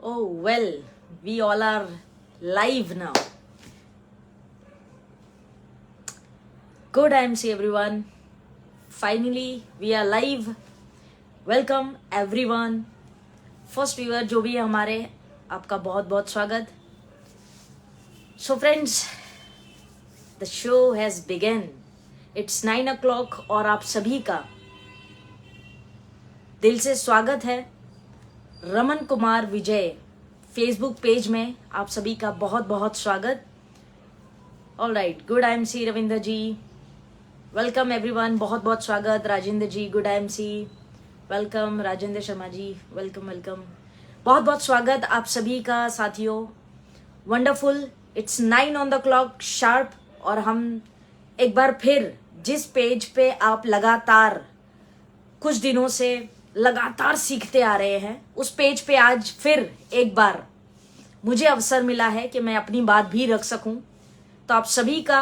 Oh, well, we all are live now. Good IMC everyone. Finally, we are live. Welcome everyone. First viewer जो भी है हमारे, आपका बहुत बहुत स्वागत. So friends, the show has begun. It's 9 o'clock और आप सभी का दिल से स्वागत है. रमन कुमार विजय फेसबुक पेज में आप सभी का बहुत बहुत स्वागत. All right, good IMC Ravindra ji, welcome everyone. बहुत बहुत स्वागत Rajendra ji, good IMC, welcome. Rajendra Sharma ji, welcome welcome. बहुत बहुत स्वागत आप सभी का साथियों. Wonderful. It's 9 on the clock sharp और हम एक बार फिर जिस पेज पे आप लगातार कुछ दिनों से लगातार सीखते आ रहे हैं, उस पेज पे आज फिर एक बार मुझे अवसर मिला है कि मैं अपनी बात भी रख सकूं. तो आप सभी का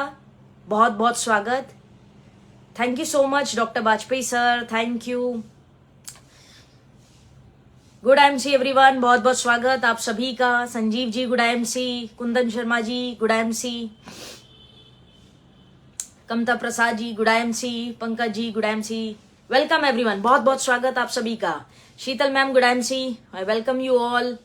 बहुत बहुत स्वागत. Thank you so much doctor Vajpayee sir, thank you. Good IMC everyone, बहुत बहुत स्वागत आप सभी का. Sanjeev ji good IMC, Kundan Sharma ji good IMC, Kamta Prasad ji good IMC, Pankaj ji good IMC. Welcome everyone, बहुत बहुत स्वागत आप सभी का. Sheetal ma'am good IMC, I welcome you all.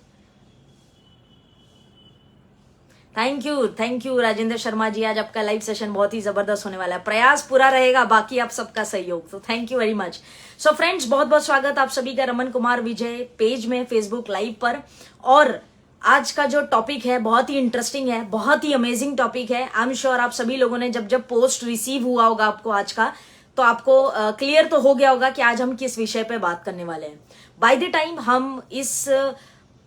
Thank you Rajendra Sharma ji. आज आपका लाइव सेशन बहुत ही जबरदस्त होने वाला है. प्रयास पूरा रहेगा, बाकी आप सबका सहयोग. तो thank you very much. So friends, बहुत बहुत स्वागत आप सभी का रमन कुमार विजय पेज में फेसबुक लाइव पर. और आज का जो टॉपिक है बहुत ही इंटरेस्टिंग है, बहुत ही अमेजिंग टॉपिक है. आई एम श्योर आप सभी लोगों ने जब जब पोस्ट रिसीव हुआ होगा आपको आज का, तो आपको क्लियर तो हो गया होगा कि आज हम किस विषय पे बात करने वाले हैं. बाय द टाइम हम इस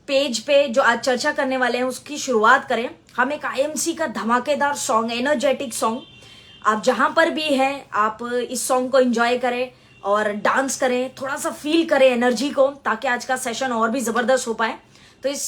पेज पे जो आज चर्चा करने वाले हैं उसकी शुरुआत करें, हम एक IMC का धमाकेदार सॉन्ग, एनर्जेटिक सॉन्ग, आप जहां पर भी हैं आप इस सॉन्ग को एंजॉय करें और डांस करें, थोड़ा सा फील करें एनर्जी को, ताकि आज का सेशन और भी जबरदस्त हो पाए. तो इस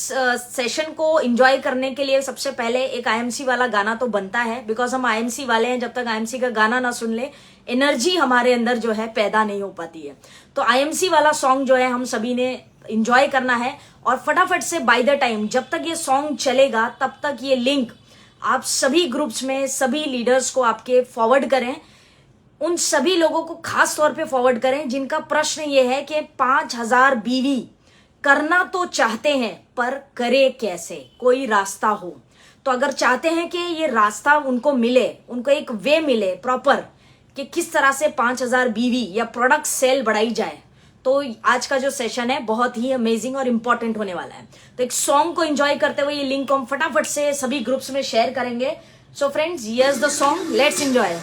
सेशन को एंजॉय करने के लिए सबसे पहले एक IMC वाला गाना तो बनता है, बिकॉज हम IMC वाले हैं. जब तक IMC का गाना ना सुन ले, एनर्जी हमारे अंदर जो है पैदा नहीं हो पाती है. तो IMC वाला सॉन्ग जो है हम सभी ने एंजॉय करना है. और फटाफट से बाय द टाइम जब तक ये सॉन्ग चलेगा तब तक ये लिंक आप सभी ग्रुप्स में सभी लीडर्स को आपके फॉरवर्ड करें. उन सभी लोगों को खास तौर पे फॉरवर्ड करें जिनका प्रश्न ये है कि 5000 बीवी करना तो चाहते हैं पर करे कैसे, कोई रास्ता हो. तो अगर चाहते हैं कि ये रास्ता उनको मिले, उनको एक वे मिले प्रॉपर कि किस तरह से 5000 बीवी या प्रोडक्ट सेल बढ़ाई जाए, तो आज का जो सेशन है बहुत ही अमेजिंग और इंपॉर्टेंट होने वाला है. तो एक सॉन्ग को एंजॉय करते हुए ये लिंक को हम फटाफट से सभी ग्रुप्स में शेयर करेंगे. So friends, here's the song, let's enjoy.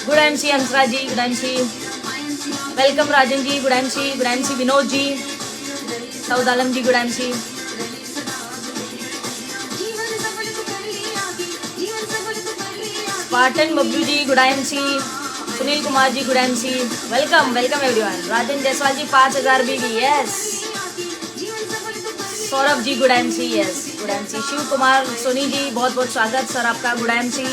Good IMC Hansra ji, good IMC, welcome Rajan ji, good IMC Vinod ji, Saud Alam ji good IMC, Spartan Bablu ji good IMC, Sunil Kumar ji good IMC, welcome everyone. Rajan Jaiswal ji 5000 BV, yes. Saurabh ji good IMC, yes good IMC. Shiv Kumar Soni ji बहुत बहुत स्वागत sir आपका, good IMC.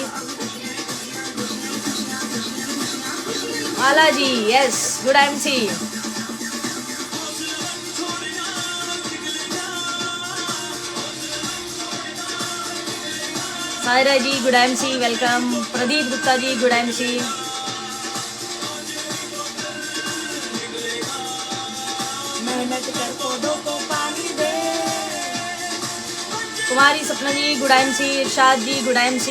Mala ji, yes good IMC. Saira ji good IMC, welcome. Pradeep Gupta ji good IMC. मेहनत कर पौधों को पानी दे. Kumari Sapna ji good IMC, Irshad ji good IMC.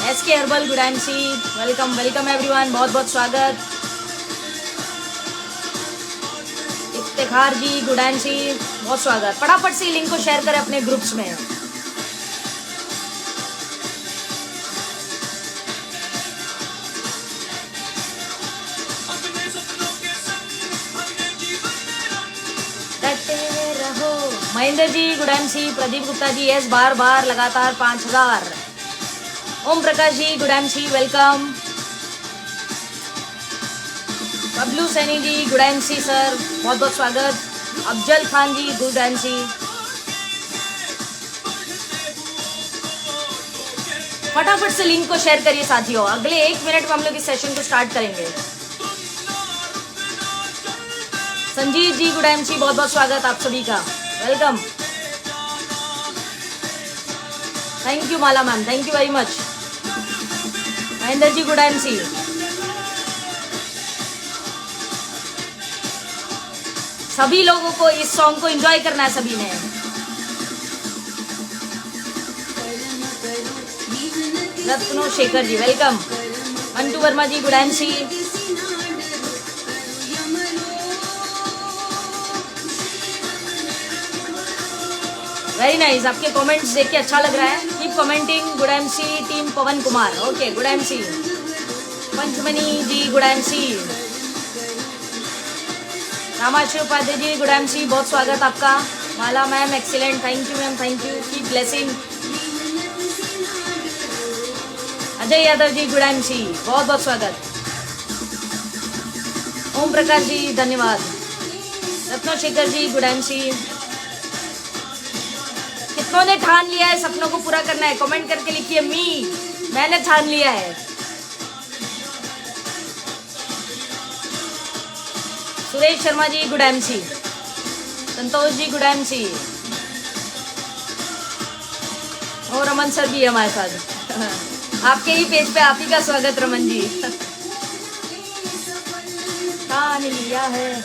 SK herbal good IMC, welcome everyone, बहुत बहुत स्वागत. इफ्तिखार जी गुड IMC, बहुत स्वागत. फटाफट से लिंक को शेयर करें अपने ग्रुप्स में. Mahendra ji good IMC, Pradeep Gupta ji yes, बार लगातार 5000. Om Prakash ji good IMC, welcome. Bablu Saini ji good IMC sir, बहुत बहुत स्वागत. Afzal Khan ji good IMC. फटाफट से लिंक को शेयर करिए साथियों, अगले 1 मिनट में हम लोग इस सेशन को स्टार्ट करेंगे। संजीव जी गुड एमसी, बहुत बहुत स्वागत आप सभी का, welcome. Thank you Mala ma'am, thank you very much. Mahendra ji good MC. सभी लोगों को इस सॉन्ग को एंजॉय करना है सभी ने। Ratno Shekhar ji welcome. Antu Verma ji good MC. Very nice, आपके कमेंट्स देख के अच्छा लग रहा है। Keep commenting. Good MC team Pawan Kumar, okay good MC. Panchmani ji good MC. Ramashree Upadhyay ji good MC, बहुत स्वागत आपका। Mala ma'am excellent, thank you ma'am, thank you, keep blessing. Ajay Yadav ji good MC, बहुत बहुत स्वागत। ओम प्रकाश जी धन्यवाद। रत्नो शेखर जी गुड एमसी। कितनों ने ठान लिया है सपनों को पूरा करना है? कमेंट करके लिखिए मैंने ठान लिया है। Suresh Sharma ji good MC. Santosh ji good MC. और रमन सर भी है हमारे साथ। आपके ही पेज पे आप ही का स्वागत रमन जी। ठान लिया है,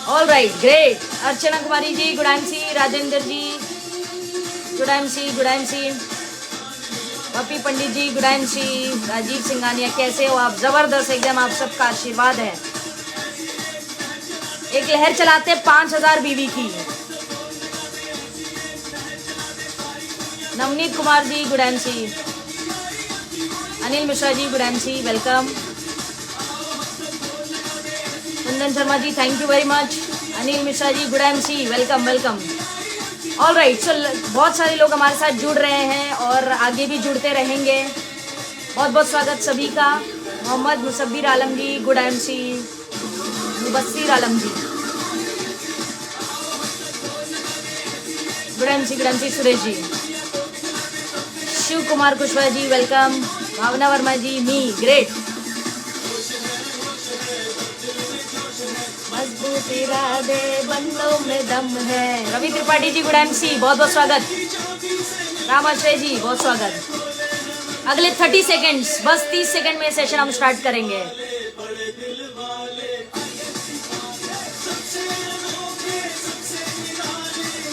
all right great. Archana Kumari ji good MC. Rajendra ji good MC, good MC. Pappi Pandit ji good MC. Rajeev Singhania कैसे हो आप? जबरदस्त एकदम, आप सबका आशीर्वाद है। एक लहर चलाते 5000 बीवी की। Navneet Kumar ji good MC. Anil Mishra ji good MC, welcome. Kundan Sharma ji thank you very much. Anil Mishra ji good MC, welcome welcome. All right, so बहुत सारे लोग हमारे साथ जुड़ रहे हैं और आगे भी जुड़ते रहेंगे। बहुत बहुत स्वागत सभी का। मोहम्मद मुसब्बिर आलम जी गुड एमसी। मुबस्सिर आलम ji good MC. Suresh ji, Shiv Kumar Kushwaha ji welcome. भावना वर्मा जी ग्रेट। मजबूत इरादे बंदों में दम है। रवि त्रिपाठी जी गुड एमसी, बहुत बहुत स्वागत। रामाश्रय जी बहुत स्वागत। अगले 30 सेकेंड्स, बस 30 सेकेंड में सेशन हम स्टार्ट करेंगे।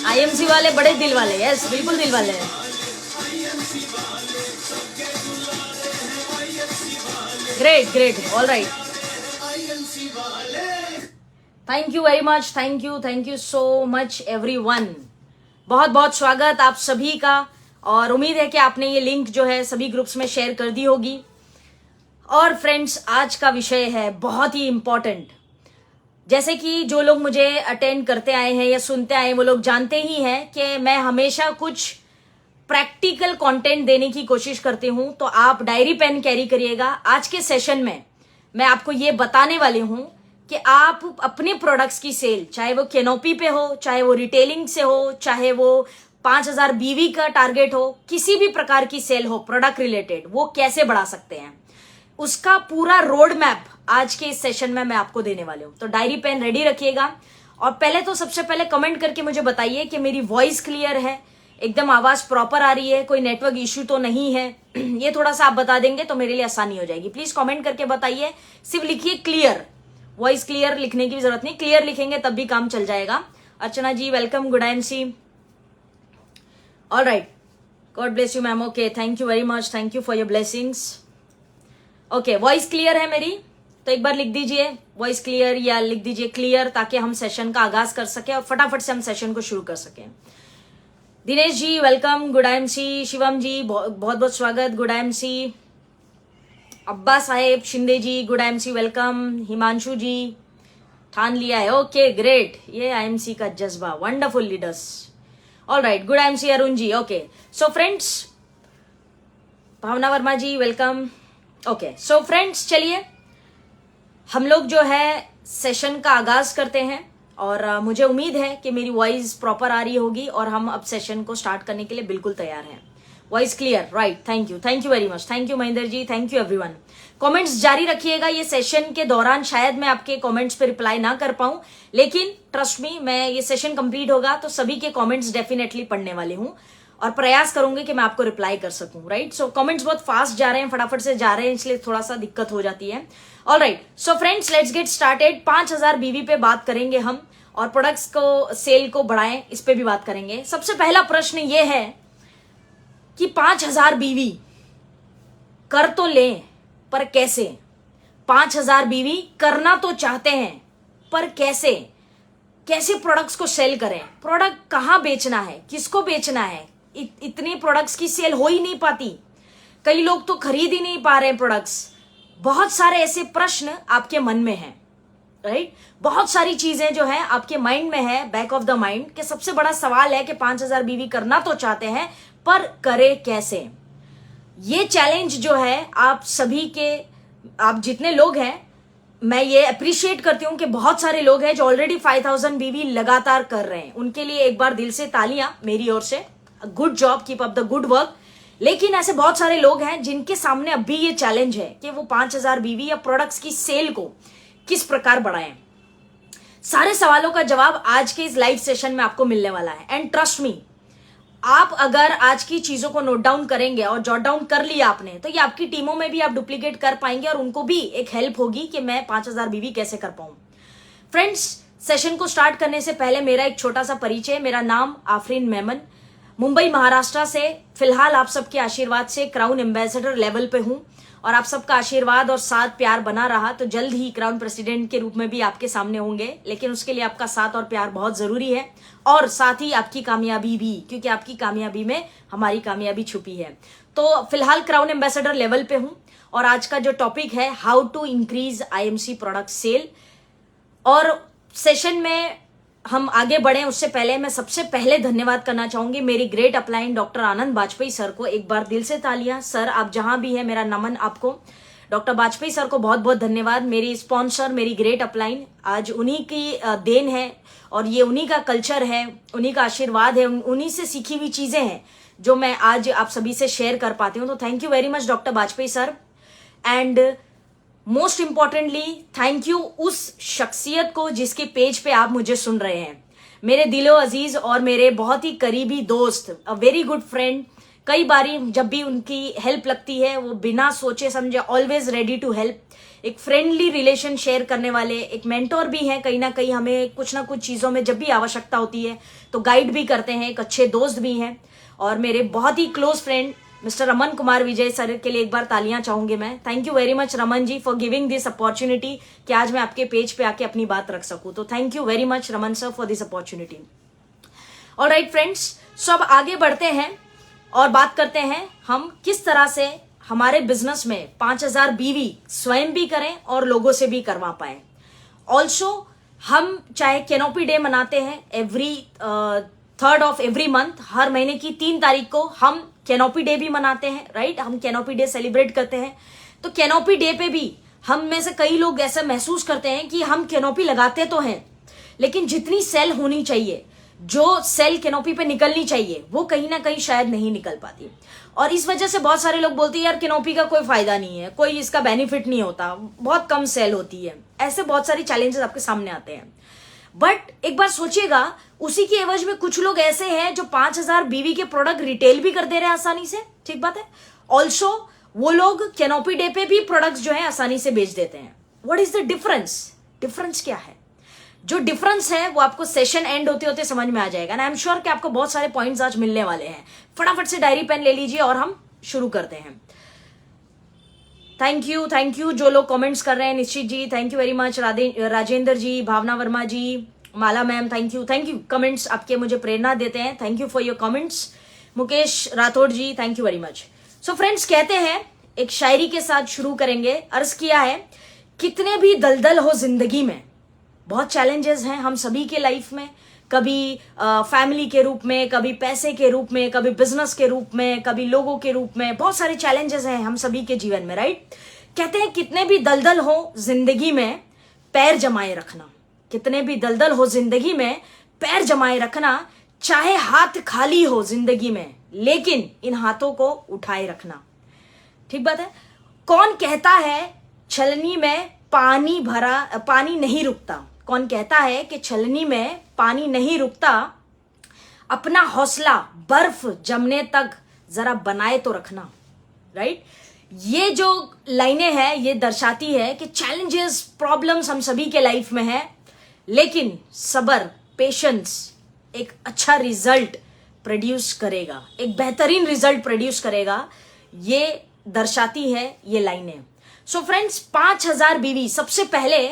आईएमसी वाले बड़े दिल वाले, यस बिल्कुल दिल वाले हैं। Great great, all right. Thank you very much, thank you so much everyone. बहुत बहुत स्वागत आप सभी का, और उम्मीद है कि आपने ये लिंक जो है सभी ग्रुप्स में शेयर कर दी होगी। और फ्रेंड्स, आज का विषय है बहुत ही इम्पोर्टेंट। जैसे कि जो लोग मुझे अटेंड करते आए हैं या सुनते आए हैं वो लोग जानते ही हैं कि मैं हमेशा कुछ प्रैक्टिकल कंटेंट देने की कोशिश करती हूं, तो आप डायरी पेन कैरी करिएगा। आज के सेशन में मैं आपको ये बताने वाली हूं कि आप अपने प्रोडक्ट्स की सेल, चाहे वो कैनोपी पे हो, चाहे वो रिटेलिंग से हो, चाहे वो 5000 बीवी का टारगेट हो, किसी भी प्रकार की सेल हो प्रोडक्ट रिलेटेड, वो कैसे बढ़ा सकते हैं, उसका पूरा रोड मैप आज के इस सेशन में मैं आपको देने वाली हूं। तो डायरी पेन रेडी रखिएगा। और पहले तो सबसे पहले कमेंट करके मुझे बताइए कि मेरी वॉइस क्लियर है, एकदम आवाज प्रॉपर आ रही है, कोई नेटवर्क इश्यू तो नहीं है। ये थोड़ा सा आप बता देंगे तो मेरे लिए आसानी हो जाएगी। प्लीज कमेंट करके बताइए। सिर्फ लिखिए क्लियर, वॉइस क्लियर लिखने की जरूरत नहीं, क्लियर लिखेंगे तब भी काम चल जाएगा। Archana ji welcome, good MC. All right, God bless you ma'am. Okay, thank you very much, thank you for your blessings. Okay, voice clear है मेरी? तो एक बार लिख दीजिए वॉइस क्लियर या लिख दीजिए क्लियर, ताकि हम सेशन का आगाज कर सके और फटाफट से हम सेशन को शुरू कर सकें। Dinesh ji welcome, good MC. Shivam ji बहुत बहुत स्वागत, good MC. Abba Saheb Shinde ji good MC, welcome. Himanshu ji ठान लिया है, ओके ग्रेट। ये आईएमसी का जज्बा, wonderful leaders. All right, good MC Arun ji. Okay, so friends, Bhavna Verma ji welcome. Okay, so friends, चलिए हम लोग जो है सेशन का आगाज करते हैं। और मुझे उम्मीद है कि मेरी वॉइस प्रॉपर आ रही होगी और हम अब सेशन को स्टार्ट करने के लिए बिल्कुल तैयार हैं। Voice clear, right, thank you very much, thank you Mahendra ji, thank you everyone. Comments जारी रखिएगा। ये सेशन के दौरान शायद मैं आपके कमेंट्स पे रिप्लाई ना कर पाऊं, लेकिन ट्रस्ट मी, मैं ये सेशन कंप्लीट होगा तो सभी के कमेंट्स डेफिनेटली पढ़ने वाली हूं और प्रयास करूंगी कि मैं आपको रिप्लाई कर सकूं, राइट। सो कमेंट्स बहुत फास्ट जा रहे हैं, फटाफट से जा रहे हैं, इसलिए थोड़ा सा दिक्कत हो जाती है। Alright, so friends, let's get started. 5000 बीवी पे बात करेंगे हम, और प्रोडक्ट्स को सेल को बढ़ाएं, इस पे भी बात करेंगे। सबसे पहला प्रश्न ये है कि 5000 बीवी कर तो लें, पर कैसे? 5000 बीवी करना तो चाहते हैं, पर कैसे? कैसे प्रोडक्ट्स को सेल करें? प्रोडक्ट कहां बेचना है, किसको बेचना है? इतने प्रोडक्ट्स की सेल हो ही नहीं पाती, कई लोग तो खरीद ही नहीं पा रहे हैं प्रोडक्ट्स। बहुत सारे ऐसे प्रश्न आपके मन में हैं, राइट। बहुत सारी चीजें जो है आपके माइंड में है, बैक ऑफ द माइंड, कि सबसे बड़ा सवाल है कि 5000 बीवी करना तो चाहते हैं, पर करे कैसे? ये चैलेंज जो है आप सभी के, आप जितने लोग हैं, मैं ये अप्रिशिएट करती हूं कि बहुत सारे लोग हैं जो ऑलरेडी 5000 बीवी लगातार कर रहे हैं। उनके लिए एक बार दिल से तालियां मेरी ओर से, good job, keep up the good work. लेकिन ऐसे बहुत सारे लोग हैं जिनके सामने अभी ये चैलेंज है कि वो 5000 बीवी या प्रोडक्ट्स की सेल को किस प्रकार बढ़ाएं। सारे सवालों का जवाब आज के इस लाइव सेशन में आपको मिलने वाला है। एंड ट्रस्ट मी, आप अगर आज की चीजों को नोट डाउन करेंगे और जॉट डाउन कर लिया आपने, तो ये आपकी टीमों में भी आप डुप्लीकेट कर पाएंगे और उनको भी एक हेल्प होगी कि मैं 5000 बीवी कैसे कर पाऊं। फ्रेंड्स, सेशन को स्टार्ट करने से पहले मेरा एक छोटा सा परिचय। मेरा नाम आफरीन मेमन, मुंबई महाराष्ट्र से, फिलहाल आप सबके आशीर्वाद से क्राउन एम्बेसडर लेवल पे हूं, और आप सबका आशीर्वाद और साथ प्यार बना रहा तो जल्द ही क्राउन प्रेसिडेंट के रूप में भी आपके सामने होंगे। लेकिन उसके लिए आपका साथ और प्यार बहुत जरूरी है, और साथ ही आपकी कामयाबी भी, क्योंकि आपकी कामयाबी में हमारी कामयाबी छुपी है। तो फिलहाल क्राउन एम्बेसडर लेवल पे हूं, और आज का जो टॉपिक है how to increase IMC product sale. और सेशन में हम आगे बढ़े उससे पहले मैं सबसे पहले धन्यवाद करना चाहूंगी मेरी ग्रेट अपलाइन डॉक्टर आनंद बाजपेयी सर को। एक बार दिल से तालियां। सर, आप जहां भी हैं, मेरा नमन आपको। डॉक्टर बाजपेयी सर को बहुत बहुत धन्यवाद। मेरी स्पॉन्सर, मेरी ग्रेट अपलाइन, आज उन्हीं की देन है, और ये उन्हीं का कल्चर है, उन्हीं का आशीर्वाद है, उन्हीं से सीखी हुई चीजें हैं जो मैं आज आप सभी से शेयर कर पाती हूँ। तो thank you very much doctor Bajpai sir. And most importantly thank you उस शख्सियत को जिसके पेज पे आप मुझे सुन रहे हैं, मेरे दिलो अजीज और मेरे बहुत ही करीबी दोस्त, अ वेरी गुड फ्रेंड। कई बारी जब भी उनकी हेल्प लगती है, वो बिना सोचे समझे ऑलवेज रेडी टू हेल्प। एक फ्रेंडली रिलेशन शेयर करने वाले, एक मेंटोर भी हैं, कहीं ना कहीं हमें कुछ ना कुछ चीजों में जब भी आवश्यकता होती है तो गाइड भी करते हैं। एक अच्छे दोस्त भी हैं, और मेरे बहुत ही close friend mister Raman Kumar Vijay sir के लिए एक बार तालियां चाहूंगी मैं। Thank you very much Raman ji for giving this opportunity कि आज मैं आपके पेज पे आके अपनी बात रख सकूं। तो thank you very much Raman sir for this opportunity. All right friends, so अब आगे बढ़ते हैं और बात करते हैं हम किस तरह से हमारे बिजनेस में 5000 बीवी स्वयं भी करें और लोगों से भी करवा पाए। ऑल्सो हम चाहे कैनोपी डे मनाते हैं every 3rd of every month, हर महीने की 3 तारीख को हम कैनोपी डे भी मनाते हैं, राइट। हम कैनोपी डे सेलिब्रेट करते हैं। तो कैनोपी डे पे भी हम में से कई लोग ऐसा महसूस करते हैं कि हम कैनोपी लगाते तो हैं, लेकिन जितनी सेल होनी चाहिए, जो सेल कैनोपी पे निकलनी चाहिए, वो कहीं ना कहीं शायद नहीं निकल पाती। और इस वजह से बहुत सारे लोग बोलते हैं यार कैनोपी का कोई फायदा नहीं है, कोई इसका बेनिफिट नहीं होता, बहुत कम सेल होती है। ऐसे बहुत सारी चैलेंजेस आपके सामने आते हैं। बट एक बार सोचिएगा, उसी की एवज में कुछ लोग ऐसे हैं जो 5000 बीवी के प्रोडक्ट रिटेल भी कर दे रहे हैं आसानी से, ठीक बात है। ऑल्सो वो लोग कैनोपी डे पे भी प्रोडक्ट्स जो है आसानी से बेच देते हैं। What is the difference? Difference क्या है? जो डिफरेंस है वो आपको सेशन एंड होते होते समझ में आ जाएगा ना। आई एम श्योर कि आपको बहुत सारे पॉइंट्स आज मिलने वाले हैं। फटाफट से डायरी पेन ले लीजिए और हम शुरू करते हैं। थैंक यू जो लोग कमेंट्स कर रहे हैं। Nishchit ji thank you very much, Rajendra ji, Bhavna Verma ji, Mala ma'am thank you comments आपके मुझे प्रेरणा देते हैं। Thank you for your comments. Mukesh Rathore ji thank you very much. So friends, कहते हैं एक शायरी के साथ शुरू करेंगे। अर्ज किया है, कितने भी दलदल हो जिंदगी में, बहुत चैलेंजेस हैं हम सभी के लाइफ में, कभी फैमिली के रूप में, कभी पैसे के रूप में, कभी बिजनेस के रूप में, कभी लोगों के रूप में, बहुत सारे चैलेंजेस हैं हम सभी के जीवन में, राइट। कहते हैं कितने भी दलदल हो जिंदगी में पैर जमाए रखना, कितने भी दलदल हो जिंदगी में पैर जमाए रखना, चाहे हाथ खाली हो जिंदगी में लेकिन इन हाथों को उठाए रखना। ठीक बात है। कौन कहता है छलनी में पानी नहीं रुकता? कौन कहता है कि छलनी में पानी नहीं रुकता? अपना हौसला बर्फ जमने तक जरा बनाए तो रखना। राइट? ये जो लाइनें हैं ये दर्शाती है कि चैलेंजेस, प्रॉब्लम्स हम सभी के लाइफ में है, लेकिन सबर, पेशेंस एक अच्छा रिजल्ट प्रोड्यूस करेगा, एक बेहतरीन रिजल्ट प्रोड्यूस करेगा। ये दर्शाती है ये लाइनें। सो फ्रेंड्स, 5000 बीवी, सबसे पहले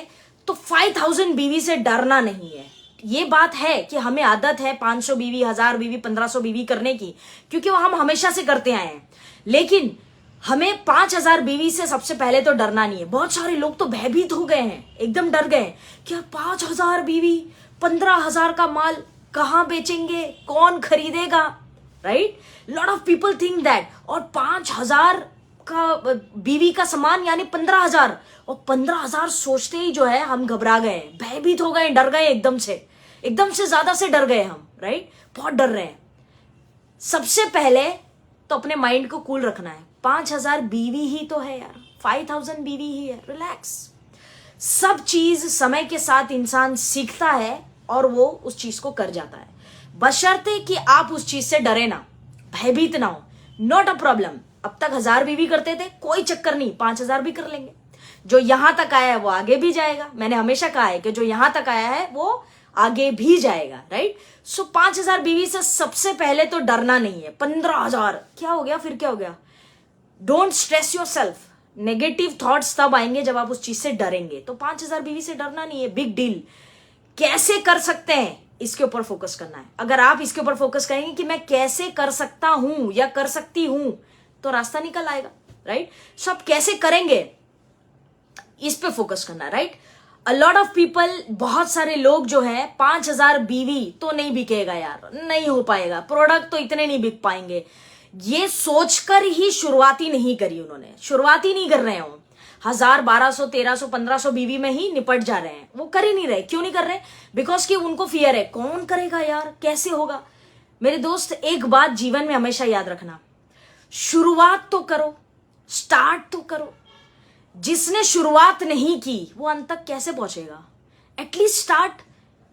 तो 5000 बीवी से डरना नहीं है। ये बात है कि हमें आदत है 500 बीवी, 1000 बीवी, 1500 बीवी करने की, क्योंकि वो हम हमेशा से करते आए हैं। लेकिन हमें 5000 बीवी से सबसे पहले तो डरना नहीं है। बहुत सारे लोग तो भयभीत हो गए हैं, एकदम डर गए कि 5000 बीवी, 15000 का माल कहां बेचेंगे, कौन खरीदेगा? Right? Lot of people think that. और 5000 का बीवी का सामान यानी 15000, और 15000 सोचते ही जो है हम घबरा गए, भयभीत हो गए, डर गए, एकदम से ज्यादा से डर गए हम। राइट? बहुत डर रहे हैं। सबसे पहले तो अपने माइंड को कूल रखना है। 5000 बीवी ही तो है यार, 5000 बीवी ही है, रिलैक्स। सब चीज समय के साथ इंसान सीखता है और वो उस चीज को कर जाता है, बशर्ते कि आप उस चीज से डरे ना, भयभीत ना हो। Not a problem. अब तक 1000 बीवी करते थे, कोई चक्कर नहीं, 5000 भी कर लेंगे। जो यहां तक आया है वो आगे भी जाएगा। मैंने हमेशा कहा है कि जो यहां तक आया है वो आगे भी जाएगा। राइट? सो 5000 बीवी से सबसे पहले तो डरना नहीं है। 15000 क्या हो गया, फिर क्या हो गया? Don't stress your self. Negative thoughts तब आएंगे जब आप उस चीज से डरेंगे। तो 5000 बीवी से डरना नहीं है, बिग डील। कैसे कर सकते हैं इसके ऊपर फोकस करना है। अगर आप इसके ऊपर फोकस करेंगे कि मैं कैसे कर सकता हूं या कर सकती हूं, तो रास्ता निकल आएगा। राइट? सो आप कैसे करेंगे इस पे फोकस करना। Right? A lot of people, बहुत सारे लोग जो है 5000 बीवी तो नहीं बिकेगा यार, नहीं हो पाएगा, प्रोडक्ट तो इतने नहीं बिक पाएंगे, ये सोचकर ही शुरुआती नहीं करी उन्होंने। शुरुआती नहीं कर रहे हैं, 1000, 1200, 1300, 1500 बीवी में ही निपट जा रहे हैं। वो कर ही नहीं रहे। क्यों नहीं कर रहे? बिकॉज कि उनको फियर है, कौन करेगा यार, कैसे होगा। मेरे दोस्त, एक बात जीवन में हमेशा याद रखना, शुरुआत तो करो, स्टार्ट तो करो। जिसने शुरुआत नहीं की वो अंत तक कैसे पहुंचेगा? At least start.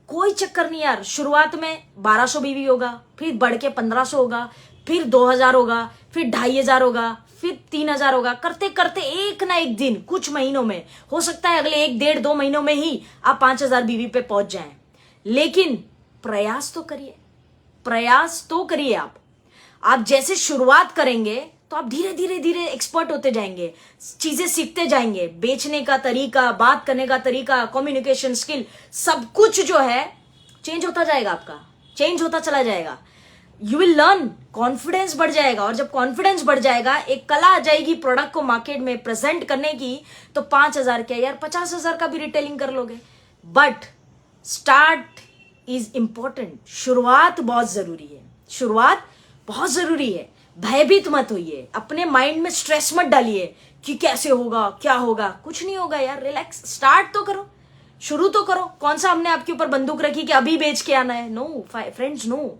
कोई चक्कर नहीं यार, शुरुआत में 1200 बीवी होगा, फिर बढ़ के 1500 होगा, फिर 2000 होगा, फिर 2500 होगा, फिर 3000 होगा। करते करते एक ना एक दिन, कुछ महीनों में, हो सकता है अगले 1, 1.5, 2 महीनों में ही आप 5000 बीवी पे पहुंच जाएं। लेकिन प्रयास तो करिए, प्रयास तो करिए। आप जैसे शुरुआत करेंगे तो आप धीरे धीरे धीरे एक्सपर्ट होते जाएंगे, चीजें सीखते जाएंगे। बेचने का तरीका, बात करने का तरीका, कम्युनिकेशन स्किल, सब कुछ जो है चेंज होता जाएगा, आपका चेंज होता चला जाएगा। यू विल लर्न, कॉन्फिडेंस बढ़ जाएगा, और जब कॉन्फिडेंस बढ़ जाएगा, एक कला आ जाएगी प्रोडक्ट को मार्केट में प्रेजेंट करने की, तो 5000 क्या यार, 50,000 का भी रिटेलिंग कर लोगे। But start is important. शुरुआत बहुत जरूरी है, शुरुआत बहुत जरूरी है। भयभीत मत होइए, अपने माइंड में स्ट्रेस मत डालिए कि कैसे होगा, क्या होगा। कुछ नहीं होगा यार, रिलैक्स। स्टार्ट तो करो, शुरू तो करो। कौन सा हमने आपके ऊपर बंदूक रखी कि अभी बेच के आना है? No friends, no.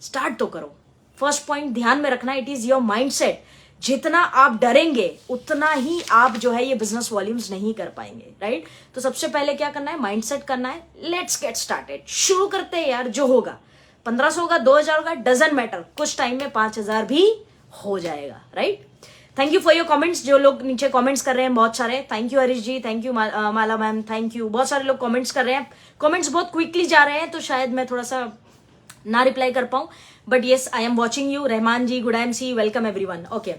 स्टार्ट तो करो। फर्स्ट पॉइंट ध्यान में रखना, इट इज योर माइंडसेट। जितना आप डरेंगे उतना ही आप जो है ये बिजनेस वॉल्यूम्स नहीं कर पाएंगे। राइट? तो सबसे पहले क्या करना है? माइंडसेट करना है। Let's get started. शुरू करते हैं यार, जो होगा 1500 होगा, 2000 होगा, डजंट मैटर, कुछ टाइम में 5000 भी हो जाएगा। Right? Thank you for your comments. जो लोग नीचे कमेंट्स कर रहे हैं बहुत सारे, thank you Harish ji, thank you Mala ma'am, thank you. बहुत सारे लोग कमेंट्स कर रहे हैं, कमेंट्स बहुत क्विकली जा रहे हैं, तो शायद मैं थोड़ा सा ना रिप्लाई कर पाऊं, but yes, I am watching you. Rahman ji, good I see, welcome everyone. Okay,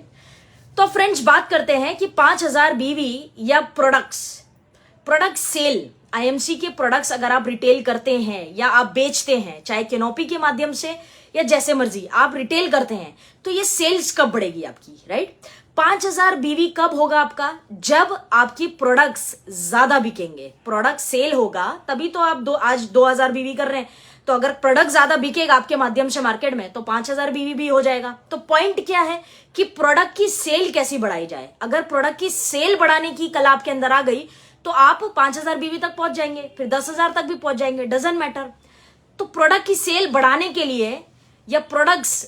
तो फ्रेंड्स बात करते हैं कि 5000 बीवी या प्रोडक्ट सेल, आईएमसी के प्रोडक्ट्स अगर आप रिटेल करते हैं या आप बेचते हैं, चाहे कैनोपी के माध्यम से या जैसे मर्जी आप रिटेल करते हैं, तो ये सेल्स कब बढ़ेगी आपकी? राइट? 5000 बीवी कब होगा आपका? जब आपकी प्रोडक्ट्स ज्यादा बिकेंगे, प्रोडक्ट सेल होगा, तभी तो आप आज 2000 बीवी कर रहे हैं। तो अगर प्रोडक्ट ज्यादा बिकेगा आपके माध्यम से मार्केट में, तो 5000 बीवी भी हो जाएगा। तो पॉइंट क्या है कि प्रोडक्ट की सेल कैसी बढ़ाई जाए। अगर प्रोडक्ट की सेल बढ़ाने की कला आपके अंदर आ गई, तो आप 5000 बीवी तक पहुंच जाएंगे, फिर 10,000 तक भी पहुंच जाएंगे, डजंट मैटर। तो प्रोडक्ट की सेल बढ़ाने के लिए या प्रोडक्ट्स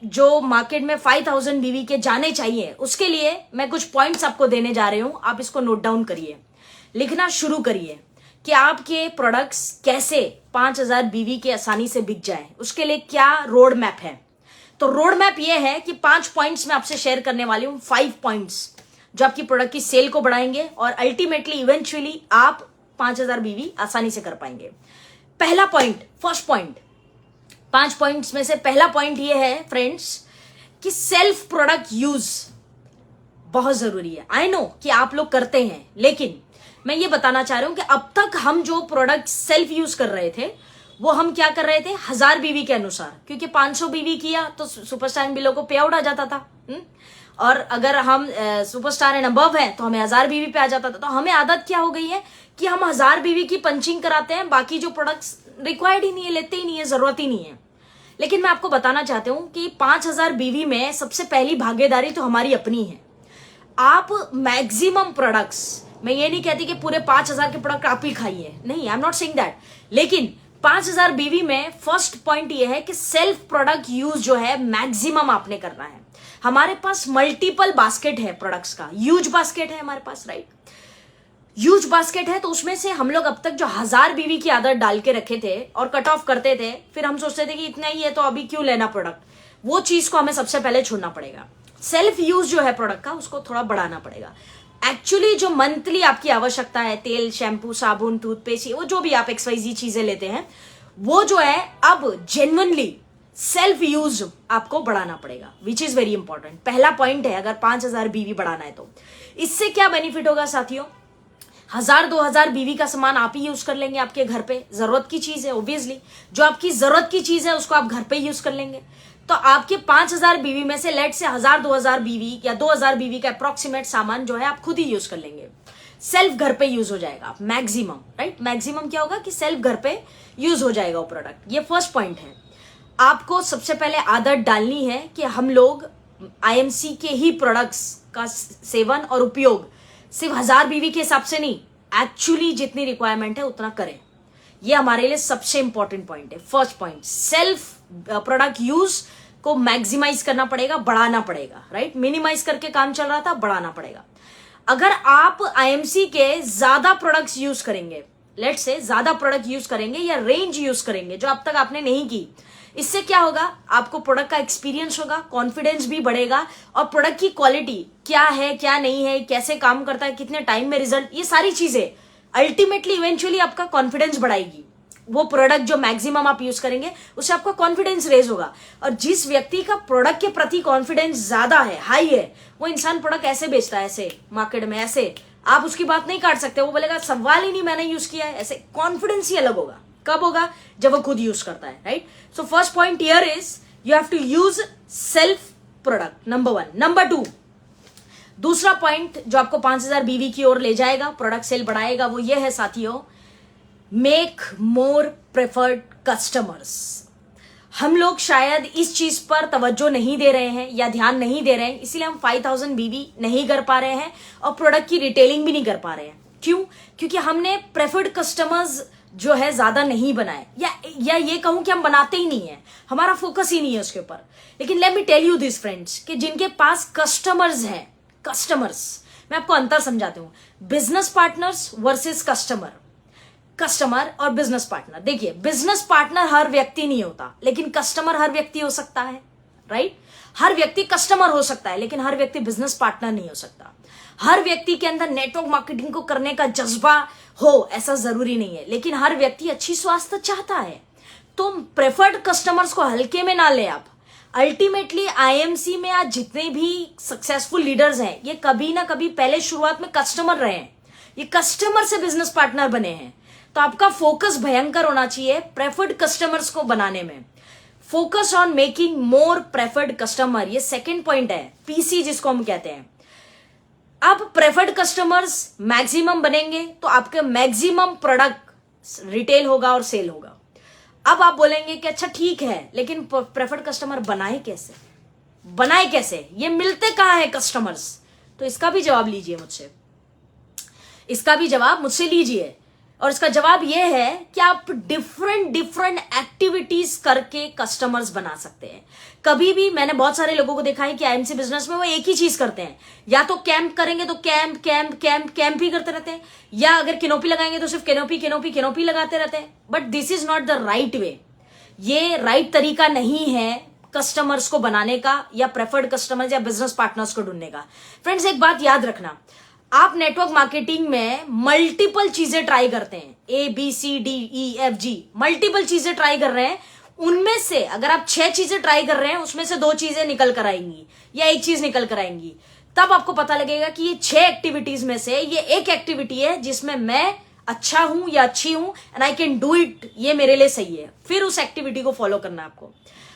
जो मार्केट में 5000 बीवी के जाने चाहिए, उसके लिए मैं कुछ पॉइंट्स आपको देने जा रही हूं। आप इसको नोट डाउन करिए, लिखना शुरू करिए कि आपके प्रोडक्ट्स कैसे 5000 बीवी के आसानी से बिक जाए। उसके लिए क्या रोड मैप है? तो रोड मैप ये है कि 5 पॉइंट्स मैं आपसे शेयर करने वाली हूं, 5 पॉइंट्स जो आपकी प्रोडक्ट की सेल को बढ़ाएंगे और अल्टीमेटली इवेंचुअली आप 5000 बीवी आसानी से कर पाएंगे। पहला पॉइंट, फर्स्ट पॉइंट, 5 पॉइंट्स में से पहला पॉइंट ये है फ्रेंड्स कि सेल्फ प्रोडक्ट यूज बहुत जरूरी है। आई नो कि आप लोग करते हैं, लेकिन मैं ये बताना चाह रही हूं कि अब तक हम जो प्रोडक्ट सेल्फ यूज कर रहे थे वो हम क्या कर रहे थे, 1000 बीवी के अनुसार, क्योंकि 500 बीवी किया तो सुपरस्टार बिलो को पे आउट आ जाता था। और अगर हम सुपरस्टार एंड अबव है तो हमें 1000 बीवी पे आ जाता था। तो हमें आदत क्या हो गई है कि हम 1000 बीवी की पंचिंग कराते हैं, बाकी जो प्रोडक्ट्स रिक्वायर्ड ही नहीं है, लेते ही नहीं है, जरूरत ही नहीं है। लेकिन मैं आपको बताना चाहती हूं कि 5000 बीवी में सबसे पहली भागीदारी तो हमारी अपनी है। आप मैक्सिमम प्रोडक्ट्स, मैं ये नहीं कहती कि पूरे 5000 के प्रोडक्ट आप ही खाइए, नहीं, I am not saying that, लेकिन 5000 बीवी में फर्स्ट पॉइंट ये है कि सेल्फ प्रोडक्ट यूज जो है मैक्सिमम आपने करना है। हमारे पास मल्टीपल बास्केट है प्रोडक्ट्स का, ह्यूज बास्केट है हमारे पास, राइट, ह्यूज बास्केट है। तो उसमें से हम लोग अब तक जो 1000 बीवी की आदत डाल के रखे थे और कट ऑफ करते थे, फिर हम सोचते थे कि इतना ही है तो अभी क्यों लेना प्रोडक्ट, वो चीज को हमें सबसे पहले छोड़ना पड़ेगा। सेल्फ यूज जो है प्रोडक्ट का, उसको थोड़ा बढ़ाना पड़ेगा। एक्चुअली जो मंथली आपकी आवश्यकता है, तेल, शैम्पू, साबुन, टूथपेस्ट, वो जो भी आप XYZ चीजें लेते हैं, वो जो है अब जेन्युइनली सेल्फ यूज आपको बढ़ाना पड़ेगा, विच इज वेरी इंपॉर्टेंट। पहला पॉइंट है, अगर 5000 बीवी बढ़ाना है तो इससे क्या बेनिफिट होगा साथियों, 1000-2000 बीवी का सामान आप ही यूज कर लेंगे आपके घर पे। जरूरत की चीज है, ऑब्वियसली जो आपकी जरूरत की चीज है उसको आप घर पे यूज कर लेंगे। तो आपके 5000 बीवी में से लेट से 1000-2000 बीवी या 2000 बीवी का अप्रोक्सीमेट सामान जो है आप खुद ही यूज कर लेंगे, सेल्फ घर पे यूज हो जाएगा मैक्सिमम, राइट। मैक्सिमम क्या होगा कि सेल्फ घर पे यूज हो जाएगा वो प्रोडक्ट। ये फर्स्ट पॉइंट है। आपको सबसे पहले आदत डालनी है कि हम लोग IMC के ही प्रोडक्ट्स का सेवन और उपयोग सिर्फ 1000 बीवी के हिसाब से नहीं, एक्चुअली जितनी रिक्वायरमेंट है उतना करें। ये हमारे लिए सबसे इंपॉर्टेंट पॉइंट है। First point, self product use को मैक्सिमाइज करना पड़ेगा, बढ़ाना पड़ेगा, राइट। मिनिमाइज करके काम चल रहा था, बढ़ाना पड़ेगा। अगर आप IMC के ज्यादा प्रोडक्ट्स यूज करेंगे, लेट्स से ज्यादा प्रोडक्ट यूज करेंगे या रेंज यूज करेंगे जो अब तक आपने नहीं की, इससे क्या होगा, आपको प्रोडक्ट का एक्सपीरियंस होगा, कॉन्फिडेंस भी बढ़ेगा और प्रोडक्ट की क्वालिटी क्या है, क्या नहीं है, कैसे काम करता है, कितने टाइम में रिजल्ट, ये सारी चीजें अल्टीमेटली इवेंचुअली आपका कॉन्फिडेंस बढ़ाएगी। वो प्रोडक्ट जो मैक्सिमम आप यूज करेंगे उससे आपका कॉन्फिडेंस रेज होगा। और जिस व्यक्ति का प्रोडक्ट के प्रति कॉन्फिडेंस ज्यादा है, हाई है, वो इंसान प्रोडक्ट ऐसे बेचता है, ऐसे मार्केट में, ऐसे आप उसकी बात नहीं काट सकते। वो बोलेगा सवाल ही नहीं, मैंने यूज किया है, ऐसे कॉन्फिडेंस ही अलग होगा। कब होगा, जब वो खुद यूज करता है, right. So first point here is you have to use self product, number 1। Number 2, दूसरा पॉइंट जो आपको 5000 बीवी की ओर ले जाएगा, प्रोडक्ट सेल बढ़ाएगा, वो ये है साथियों, मेक मोर प्रेफर्ड कस्टमर्स। हम लोग शायद इस चीज पर तवज्जो नहीं दे रहे हैं या ध्यान नहीं दे रहे हैं, इसीलिए हम 5000 बीवी नहीं कर पा रहे हैं और प्रोडक्ट की रिटेलिंग भी नहीं कर पा रहे हैं। क्यों? क्योंकि हमने प्रेफर्ड कस्टमर्स जो है ज्यादा नहीं बनाए, या ये कहूं कि हम बनाते ही नहीं है, हमारा फोकस ही नहीं है उसके ऊपर। लेकिन let me tell you this friends कि जिनके पास कस्टमर्स हैं, कस्टमर्स, मैं आपको अंतर समझाती हूं, बिजनेस पार्टनर्स वर्सेस कस्टमर और बिजनेस पार्टनर। देखिए, बिजनेस पार्टनर हर व्यक्ति नहीं होता, लेकिन कस्टमर हर व्यक्ति हो सकता है, राइट। हर व्यक्ति कस्टमर हो सकता है, लेकिन हर व्यक्ति बिजनेस पार्टनर नहीं हो सकता। हर व्यक्ति के अंदर नेटवर्क मार्केटिंग को करने का जज्बा हो, ऐसा जरूरी नहीं है, लेकिन हर व्यक्ति अच्छी स्वास्थ्य चाहता है। तो प्रेफर्ड कस्टमर्स को हल्के में ना ले आप। अल्टीमेटली IMC में आज जितने भी सक्सेसफुल लीडर्स हैं, ये कभी ना कभी पहले शुरुआत में कस्टमर रहे हैं, ये कस्टमर से बिजनेस पार्टनर बने हैं। तो आपका फोकस भयंकर होना चाहिए प्रेफर्ड कस्टमर्स को बनाने में। Focus on making more preferred customer, ये सेकेंड पॉइंट है, PC जिसको हम कहते हैं। अब प्रेफर्ड कस्टमर्स मैक्सिमम बनेंगे तो आपके मैक्सिमम प्रोडक्ट रिटेल होगा और सेल होगा। अब आप बोलेंगे कि अच्छा ठीक है, लेकिन प्रेफर्ड कस्टमर बनाए कैसे, ये मिलते कहां है कस्टमर्स? तो इसका भी जवाब लीजिए मुझसे, इसका भी जवाब मुझसे लीजिए। और इसका जवाब यह है कि आप डिफरेंट डिफरेंट एक्टिविटीज करके कस्टमर्स बना सकते हैं। कभी भी मैंने बहुत सारे लोगों को देखा है कि आईएमसी बिजनेस में वो एक ही चीज करते हैं, या तो कैंप करेंगे तो कैंप कैंप कैंप कैंप ही करते रहते हैं, या अगर कैनोपी लगाएंगे तो सिर्फ कैनोपी कैनोपी कैनोपी लगाते रहते हैं। But this is not the right way. ये राइट तरीका नहीं है कस्टमर्स को बनाने का, या प्रेफर्ड कस्टमर्स या बिजनेस पार्टनर्स को ढूंढने का। फ्रेंड्स, एक बात याद रखना, आप नेटवर्क मार्केटिंग में मल्टीपल चीजें ट्राई करते हैं, ABCDEFG मल्टीपल चीजें ट्राई कर रहे हैं। उनमें से अगर आप 6 चीजें ट्राई कर रहे हैं, उसमें से 2 चीजें निकल कर आएंगी या 1 चीज निकल कर आएंगी, तब आपको पता लगेगा कि ये 6 एक्टिविटीज में से ये एक एक्टिविटी है जिसमें मैं अच्छा हूं या अच्छी हूं, and I can do it, ये मेरे लिए सही है। फिर उस एक्टिविटी को फॉलो करना है आपको।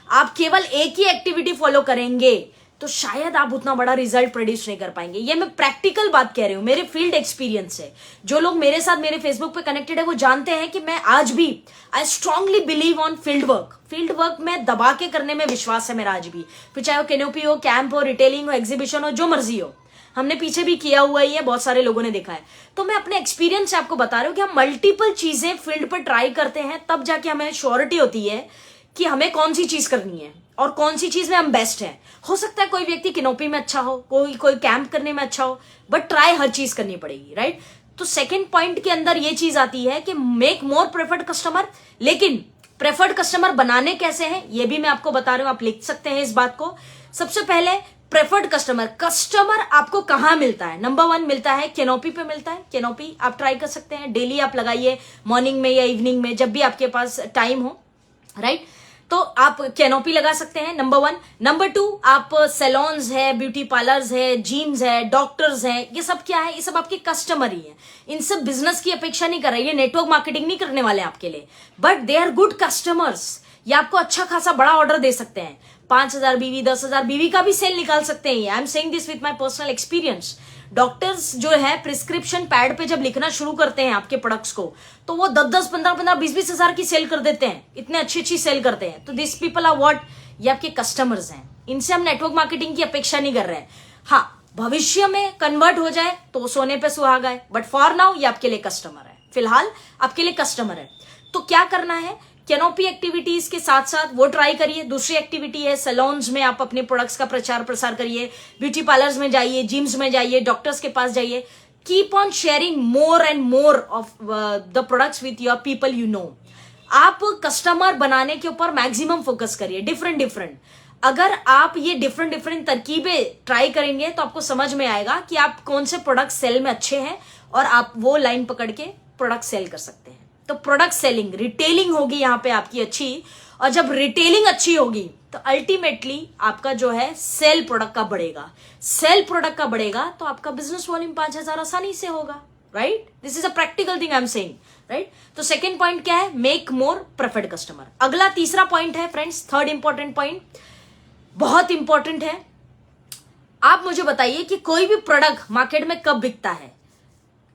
आप केवल एक ही एक्टिविटी फॉलो करेंगे तो शायद आप उतना बड़ा रिजल्ट प्रोड्यूस नहीं कर पाएंगे। ये मैं प्रैक्टिकल बात कह रही हूं, मेरे फील्ड एक्सपीरियंस से। जो लोग मेरे साथ मेरे फेसबुक पे कनेक्टेड है वो जानते हैं कि मैं आज भी I strongly believe on field work. Field work में दबा के करने में विश्वास है मेरा आज भी, फिर चाहे वो कैनोपी हो, कैंप हो, रिटेलिंग हो, एग्जीबिशन हो, जो मर्जी हो। हमने पीछे भी किया हुआ ही है, बहुत सारे लोगों ने देखा है। तो मैं अपने एक्सपीरियंस से आपको बता रही हूँ कि हम मल्टीपल चीजें फील्ड पर ट्राई करते हैं, तब जाके हमें श्योरिटी होती है कि हमें कौन सी चीज करनी है और कौन सी चीज में हम बेस्ट हैं। हो सकता है कोई व्यक्ति कैनोपी में अच्छा हो, कोई कैंप करने में अच्छा हो, बट ट्राई हर चीज करनी पड़ेगी, राइट। तो सेकंड पॉइंट के अंदर ये चीज आती है कि मेक मोर प्रेफर्ड कस्टमर। लेकिन प्रेफर्ड कस्टमर बनाने कैसे हैं ये भी मैं आपको बता रही हूं, आप लिख सकते हैं इस बात को। सबसे पहले प्रेफर्ड कस्टमर आपको कहां मिलता है? नंबर 1 मिलता है कैनोपी पे मिलता है। कैनोपी आप ट्राई कर सकते हैं, डेली आप लगाइए, मॉर्निंग में या इवनिंग में, जब भी आपके पास टाइम हो, राइट। तो आप कैनोपी लगा सकते हैं, नंबर 1। नंबर 2, आप सैलून्स है, ब्यूटी पार्लर्स है, जिम्स है, डॉक्टर्स है, ये सब क्या है? ये सब आपके कस्टमर ही है। इनसे बिजनेस की अपेक्षा नहीं कर रहे, ये नेटवर्क मार्केटिंग नहीं करने वाले आपके लिए, but they are good customers. ये आपको अच्छा खासा बड़ा ऑर्डर दे सकते हैं, 5,000 बीवी, 10,000 बीवी का भी सेल निकाल सकते हैं। I am saying this with my personal experience. Doctors जो है प्रिस्क्रिप्शन पैड पे जब लिखना शुरू करते हैं आपके प्रोडक्ट्स को, तो वो 10-10, 15-15, 20-20 हजार की सेल कर देते हैं, इतने अच्छी सेल करते हैं। तो दिस पीपल आर व्हाट? ये आपके कस्टमर्स हैं। इनसे हम नेटवर्क मार्केटिंग की अपेक्षा नहीं कर रहे हैं। हाँ, भविष्य में कन्वर्ट हो जाए तो सोने पे सुहागा है, बट फॉर नाउ ये आपके लिए कस्टमर है, फिलहाल आपके लिए कस्टमर है। तो क्या करना है? कैनोपी एक्टिविटीज के साथ साथ वो ट्राई करिए। दूसरी एक्टिविटी है सैलून्स में आप अपने प्रोडक्ट्स का प्रचार प्रसार करिए, ब्यूटी पार्लर्स में जाइए, जिम्स में जाइए, डॉक्टर्स के पास जाइए। Keep on sharing more and more of the products with your people you know. आप कस्टमर बनाने के ऊपर मैक्सिमम फोकस करिए, डिफरेंट। अगर आप ये डिफरेंट तरकीबें ट्राई करेंगे तो आपको समझ में आएगा कि आप कौन से प्रोडक्ट सेल में अच्छे हैं, और आप वो लाइन पकड़ के प्रोडक्ट सेल कर सकते हैं। तो प्रोडक्ट सेलिंग, रिटेलिंग होगी यहाँ पे आपकी अच्छी, और जब रिटेलिंग अच्छी होगी तो अल्टीमेटली आपका जो है सेल प्रोडक्ट का बढ़ेगा। सेल प्रोडक्ट का बढ़ेगा तो आपका बिजनेस वॉल्यूम 5,000 आसानी से होगा, right. This is a practical thing I am saying, right. तो सेकेंड पॉइंट क्या है? Make more preferred customer. अगला तीसरा पॉइंट है फ्रेंड्स, थर्ड इंपॉर्टेंट पॉइंट, बहुत इंपॉर्टेंट है। आप मुझे बताइए कि कोई भी प्रोडक्ट मार्केट में कब बिकता है?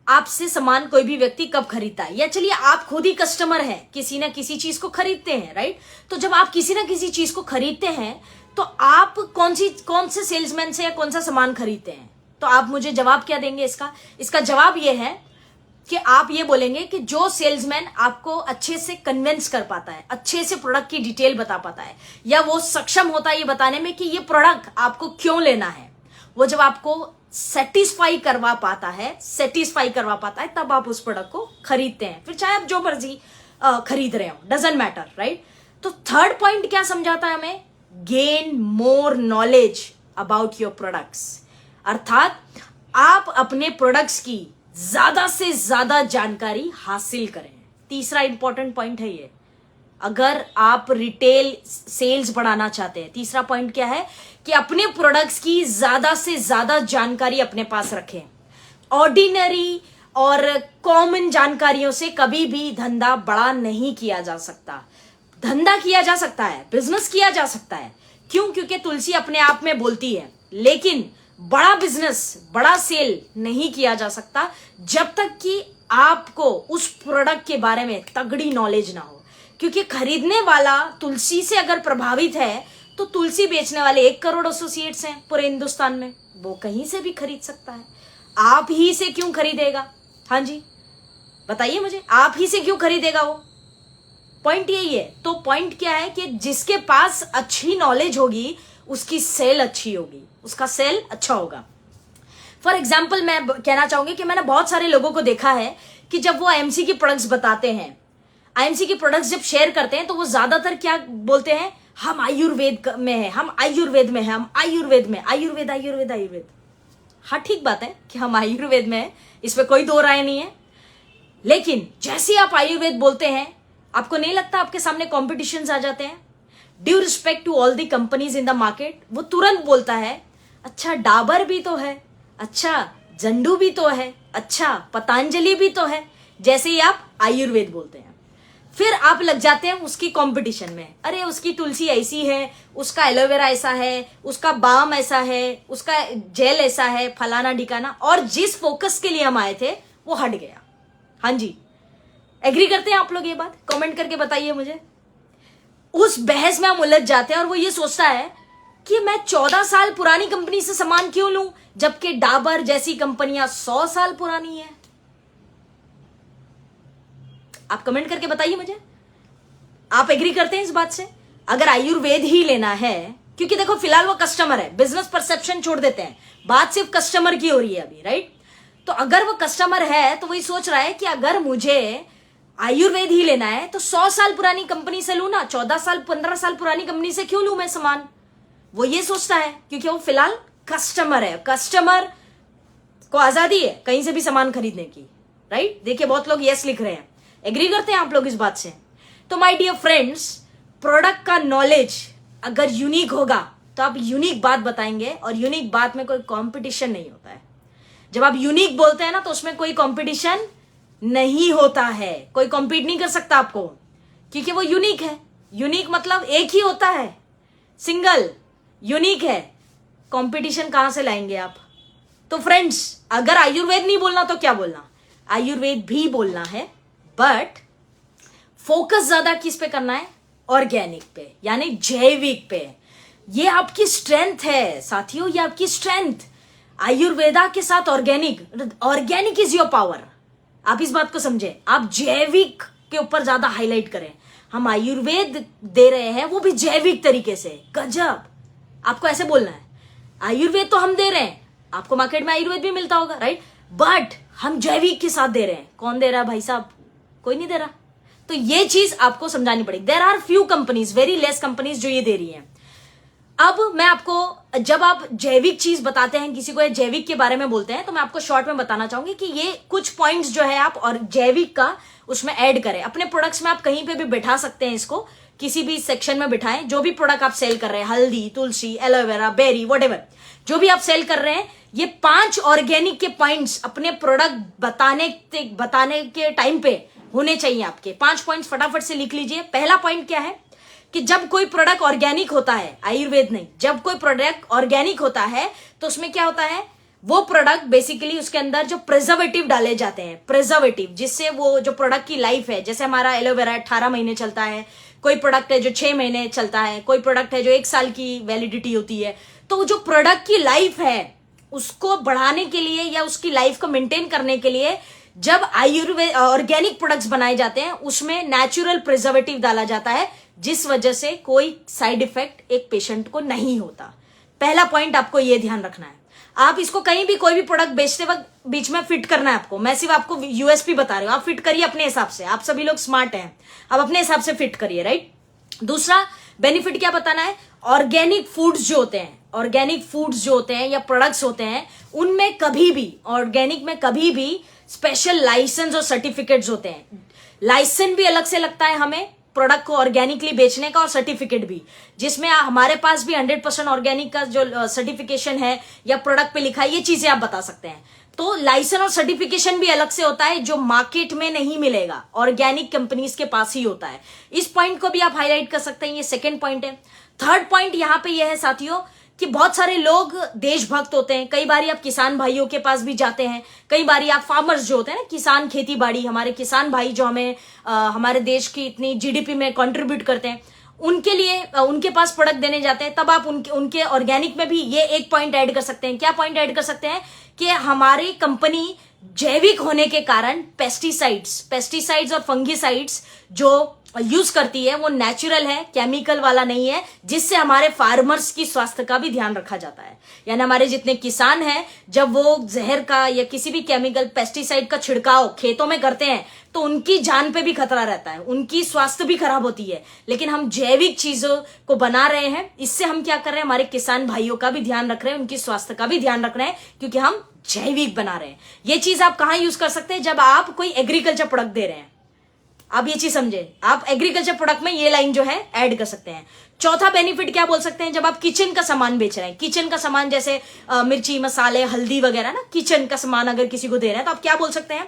आपसे सामान कोई भी व्यक्ति कब खरीदता है? या चलिए आप खुद ही कस्टमर हैं, किसी ना किसी चीज को खरीदते हैं, राइट। तो जब आप किसी ना किसी चीज को खरीदते हैं तो आप कौन से सेल्समैन से या कौन सा सामान खरीदते हैं? तो आप मुझे जवाब क्या देंगे इसका जवाब ये है कि आप ये बोलेंगे कि जो सेल्समैन आपको अच्छे से कन्विंस कर पाता है, अच्छे से प्रोडक्ट की डिटेल बता पाता है, या वो सक्षम होता है ये बताने में कि ये प्रोडक्ट आपको क्यों लेना है, वो जब आपको सेटिस्फाई करवा पाता है, तब आप उस प्रोडक्ट को खरीदते हैं। फिर चाहे आप जो मर्जी खरीद रहे हो, डजंट मैटर, राइट। तो थर्ड पॉइंट क्या समझाता है हमें? Gain more knowledge about your products. अर्थात आप अपने प्रोडक्ट्स की ज्यादा से ज्यादा जानकारी हासिल करें। तीसरा इंपॉर्टेंट पॉइंट है ये। अगर आप रिटेल सेल्स बढ़ाना चाहते हैं, तीसरा पॉइंट क्या है कि अपने प्रोडक्ट्स की ज्यादा से ज्यादा जानकारी अपने पास रखें। ऑर्डिनरी और कॉमन जानकारियों से कभी भी धंधा बड़ा नहीं किया जा सकता। धंधा किया जा सकता है, बिजनेस किया जा सकता है। क्यों? क्योंकि तुलसी अपने आप में बोलती है, लेकिन बड़ा बिजनेस, बड़ा सेल नहीं किया जा सकता जब तक कि आपको उस प्रोडक्ट के बारे में तगड़ी नॉलेज ना हो। क्योंकि खरीदने वाला तुलसी से अगर प्रभावित है तो तुलसी बेचने वाले 1 करोड़ एसोसिएट्स हैं पूरे हिंदुस्तान में, वो कहीं से भी खरीद सकता है। आप ही से क्यों खरीदेगा? हाँ जी, बताइए मुझे, आप ही से क्यों खरीदेगा वो? पॉइंट यही है। तो पॉइंट क्या है कि जिसके पास अच्छी नॉलेज होगी उसकी सेल अच्छी होगी, उसका सेल अच्छा होगा। फॉर एग्जाम्पल मैं कहना चाहूंगी कि मैंने बहुत सारे लोगों को देखा है कि जब वो आईएमसी की प्रोडक्ट्स बताते हैं, आईएमसी की प्रोडक्ट्स जब शेयर करते हैं, तो वो ज्यादातर क्या बोलते हैं, हम आयुर्वेद में है, हम आयुर्वेद में है, हम आयुर्वेद में, आयुर्वेद आयुर्वेद आयुर्वेद। हाँ ठीक बात है कि हम आयुर्वेद में है, इसमें कोई दो राय नहीं है। लेकिन जैसे आप आयुर्वेद बोलते हैं, आपको नहीं लगता आपके सामने कॉम्पिटिशन्स आ जाते हैं? Due respect to all the companies in the market, वो तुरंत बोलता है अच्छा डाबर भी तो है, अच्छा जंडू भी तो है, अच्छा पतंजलि भी तो है, जैसे ही आप आयुर्वेद बोलते हैं। फिर आप लग जाते हैं उसकी कंपटीशन में, अरे उसकी तुलसी ऐसी है, उसका एलोवेरा ऐसा है, उसका बाम ऐसा है, उसका जेल ऐसा है, फलाना ढिकाना, और जिस फोकस के लिए हम आए थे वो हट गया। हाँ जी, एग्री करते हैं आप लोग ये बात? कमेंट करके बताइए मुझे। उस बहस में हम उलझ जाते हैं और वो ये सोचता है कि मैं 14 साल पुरानी कंपनी से सामान क्यों लूं, जबकि डाबर जैसी कंपनियां 100 साल पुरानी है। आप कमेंट करके बताइए मुझे, आप एग्री करते हैं इस बात से? अगर आयुर्वेद ही लेना है, क्योंकि देखो फिलहाल वो कस्टमर है, बिजनेस परसेप्शन छोड़ देते हैं, बात सिर्फ कस्टमर की हो रही है अभी, राइट? तो अगर वो कस्टमर है तो वही सोच रहा है कि अगर मुझे आयुर्वेद ही लेना है तो 100 साल पुरानी कंपनी से लू ना, 14 साल 15 साल पुरानी कंपनी से क्यों लू मैं सामान? वो ये सोचता है क्योंकि वो फिलहाल कस्टमर है, कस्टमर को आजादी है कहीं से भी सामान खरीदने की, राइट? देखिए बहुत लोग यस लिख रहे हैं, एग्री करते हैं आप लोग इस बात से? तो माय डियर फ्रेंड्स, प्रोडक्ट का नॉलेज अगर यूनिक होगा तो आप यूनिक बात बताएंगे, और यूनिक बात में कोई कंपटीशन नहीं होता है। जब आप यूनिक बोलते हैं ना तो उसमें कोई कंपटीशन नहीं होता है, कोई कॉम्पीट नहीं कर सकता आपको, क्योंकि वो यूनिक है। यूनिक मतलब एक ही होता है, सिंगल यूनिक है, कंपटीशन कहां से लाएंगे आप? तो फ्रेंड्स, अगर आयुर्वेद नहीं बोलना तो क्या बोलना? आयुर्वेद भी बोलना है, बट फोकस ज्यादा किस पे करना है? ऑर्गेनिक पे, यानी जैविक पे। ये आपकी स्ट्रेंथ है साथियों, ये आपकी स्ट्रेंथ। आयुर्वेदा के साथ organic, organic is your power. आप इस बात को समझे, आप जैविक के ऊपर ज्यादा हाईलाइट करें। हम आयुर्वेद दे रहे हैं वो भी जैविक तरीके से, गजब। आपको ऐसे बोलना है, आयुर्वेद तो हम दे रहे हैं, आपको मार्केट में आयुर्वेद भी मिलता होगा, राइट? बट हम जैविक के साथ दे रहे हैं। कौन दे रहा है भाई साहब? कोई नहीं दे रहा। तो ये चीज आपको समझानी पड़ेगी। There are few companies, very less companies जो ये दे रही हैं। अब मैं आपको, जब आप जैविक चीज बताते हैं किसी को, जैविक के बारे में बोलते हैं, तो मैं आपको शॉर्ट में बताना चाहूंगी कि ये कुछ पॉइंट्स जो है आप और जैविक का उसमें ऐड करें अपने प्रोडक्ट्स में। आप कहीं पे भी बिठा सकते हैं इसको, किसी भी सेक्शन में बिठाएं। जो भी प्रोडक्ट आप सेल कर रहे हैं, हल्दी, तुलसी, एलोवेरा, बेरी, व्हाटएवर जो भी आप सेल कर रहे हैं, ये 5 ऑर्गेनिक के पॉइंट्स अपने प्रोडक्ट बताने के टाइम पे होने चाहिए आपके। 5 पॉइंट्स फटाफट से लिख लीजिए। पहला पॉइंट क्या है कि जब कोई प्रोडक्ट ऑर्गेनिक होता है, आयुर्वेद नहीं, जब कोई प्रोडक्ट ऑर्गेनिक होता है तो उसमें क्या होता है, वो प्रोडक्ट बेसिकली उसके अंदर जो प्रिजर्वेटिव डाले जाते हैं, प्रिजर्वेटिव, जिससे वो जो प्रोडक्ट की लाइफ है, जैसे हमारा एलोवेरा 18 महीने चलता है, कोई प्रोडक्ट है जो 6 महीने चलता है, कोई प्रोडक्ट है जो 1 साल की वैलिडिटी होती है। तो जो प्रोडक्ट की लाइफ है उसको बढ़ाने के लिए या उसकी लाइफ को मेंटेन करने के लिए जब आयुर्वेद ऑर्गेनिक प्रोडक्ट्स बनाए जाते हैं, उसमें नेचुरल प्रिजर्वेटिव डाला जाता है, जिस वजह से कोई साइड इफेक्ट एक पेशेंट को नहीं होता। पहला पॉइंट आपको यह ध्यान रखना है। आप इसको कहीं भी कोई भी प्रोडक्ट बेचते वक्त बीच में फिट करना है आपको। मैं सिर्फ आपको यूएसपी बता रही हूं, आप फिट करिए अपने हिसाब से। आप सभी लोग स्मार्ट हैं, आप अपने हिसाब से फिट करिए, राइट? दूसरा बेनिफिट क्या बताना है, ऑर्गेनिक फूड्स जो होते हैं, ऑर्गेनिक फूड्स जो होते हैं या प्रोडक्ट्स होते हैं, उनमें कभी भी, ऑर्गेनिक में कभी भी स्पेशल लाइसेंस और सर्टिफिकेट्स होते हैं। लाइसेंस भी अलग से लगता है हमें प्रोडक्ट को ऑर्गेनिकली बेचने का, और सर्टिफिकेट भी, जिसमें हमारे पास भी 100% ऑर्गेनिक का जो सर्टिफिकेशन है या प्रोडक्ट पे लिखा है, ये चीजें आप बता सकते हैं। तो लाइसेंस और सर्टिफिकेशन भी अलग से होता है, जो मार्केट में नहीं मिलेगा, ऑर्गेनिक कंपनीज के पास ही होता है। इस पॉइंट को भी आप हाईलाइट कर सकते हैं, ये सेकेंड पॉइंट है। थर्ड पॉइंट यहां पे यह है साथियों कि बहुत सारे लोग देशभक्त होते हैं। कई बार आप किसान भाइयों के पास भी जाते हैं, कई बार आप फार्मर्स जो होते हैं ना, किसान, खेती बाड़ी, हमारे किसान भाई जो हमें हमारे देश की इतनी जीडीपी में कंट्रीब्यूट करते हैं, उनके लिए उनके पास प्रोडक्ट देने जाते हैं। तब आप उनके ऑर्गेनिक में भी ये एक पॉइंट ऐड कर सकते हैं। क्या पॉइंट ऐड कर सकते हैं कि हमारी कंपनी जैविक होने के कारण पेस्टिसाइड्स और फंगिसाइड्स जो यूज करती है वो नेचुरल है, केमिकल वाला नहीं है, जिससे हमारे फार्मर्स की स्वास्थ्य का भी ध्यान रखा जाता है। यानी हमारे जितने किसान हैं, जब वो जहर का या किसी भी केमिकल पेस्टिसाइड का छिड़काव खेतों में करते हैं तो उनकी जान पे भी खतरा रहता है, उनकी स्वास्थ्य भी खराब होती है। लेकिन हम जैविक चीजों को बना रहे हैं, इससे हम क्या कर रहे हैं, हमारे किसान भाइयों का भी ध्यान रख रहे हैं, उनकी स्वास्थ्य का भी ध्यान रख रहे हैं, क्योंकि हम जैविक बना रहे हैं। ये चीज आप कहां यूज कर सकते हैं, जब आप कोई एग्रीकल्चर प्रोडक्ट दे रहे हैं। आप ये चीज समझे, आप एग्रीकल्चर प्रोडक्ट में ये लाइन जो है ऐड कर सकते हैं। चौथा बेनिफिट क्या बोल सकते हैं, जब आप किचन का सामान बेच रहे हैं, किचन का सामान जैसे मिर्ची मसाले हल्दी वगैरह ना, किचन का सामान अगर किसी को दे रहे हैं तो आप क्या बोल सकते हैं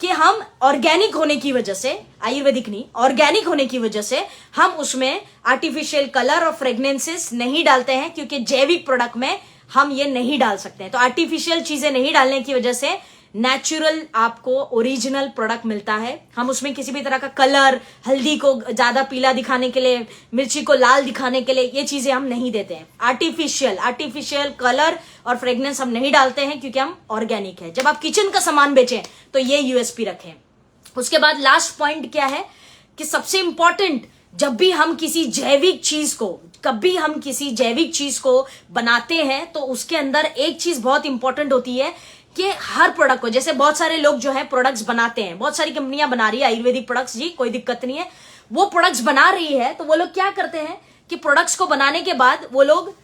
कि हम ऑर्गेनिक होने की वजह से, आयुर्वेदिक नहीं ऑर्गेनिक होने की वजह से हम उसमें आर्टिफिशियल कलर और फ्रेग्रेंसेस नहीं डालते हैं, क्योंकि जैविक प्रोडक्ट में हम ये नहीं डाल सकते हैं। तो आर्टिफिशियल चीजें नहीं डालने की वजह से नेचुरल आपको ओरिजिनल प्रोडक्ट मिलता है। हम उसमें किसी भी तरह का कलर, हल्दी को ज्यादा पीला दिखाने के लिए, मिर्ची को लाल दिखाने के लिए, ये चीजें हम नहीं देते हैं। आर्टिफिशियल कलर और फ्रेग्रेंस हम नहीं डालते हैं, क्योंकि हम ऑर्गेनिक है। जब आप किचन का सामान बेचें तो ये यूएसपी रखें। उसके बाद लास्ट पॉइंट क्या है कि सबसे इंपॉर्टेंट, जब भी हम किसी जैविक चीज को बनाते हैं तो उसके अंदर एक चीज बहुत इंपॉर्टेंट होती है कि हर प्रोडक्ट को, जैसे बहुत सारे लोग जो है प्रोडक्ट्स बनाते हैं, बहुत सारी कंपनियां बना रही है आयुर्वेदिक प्रोडक्ट्स, जी कोई दिक्कत नहीं है, वो प्रोडक्ट्स बना रही है, तो वो लोग क्या करते हैं कि प्रोडक्ट्स को बनाने के बाद वो लोग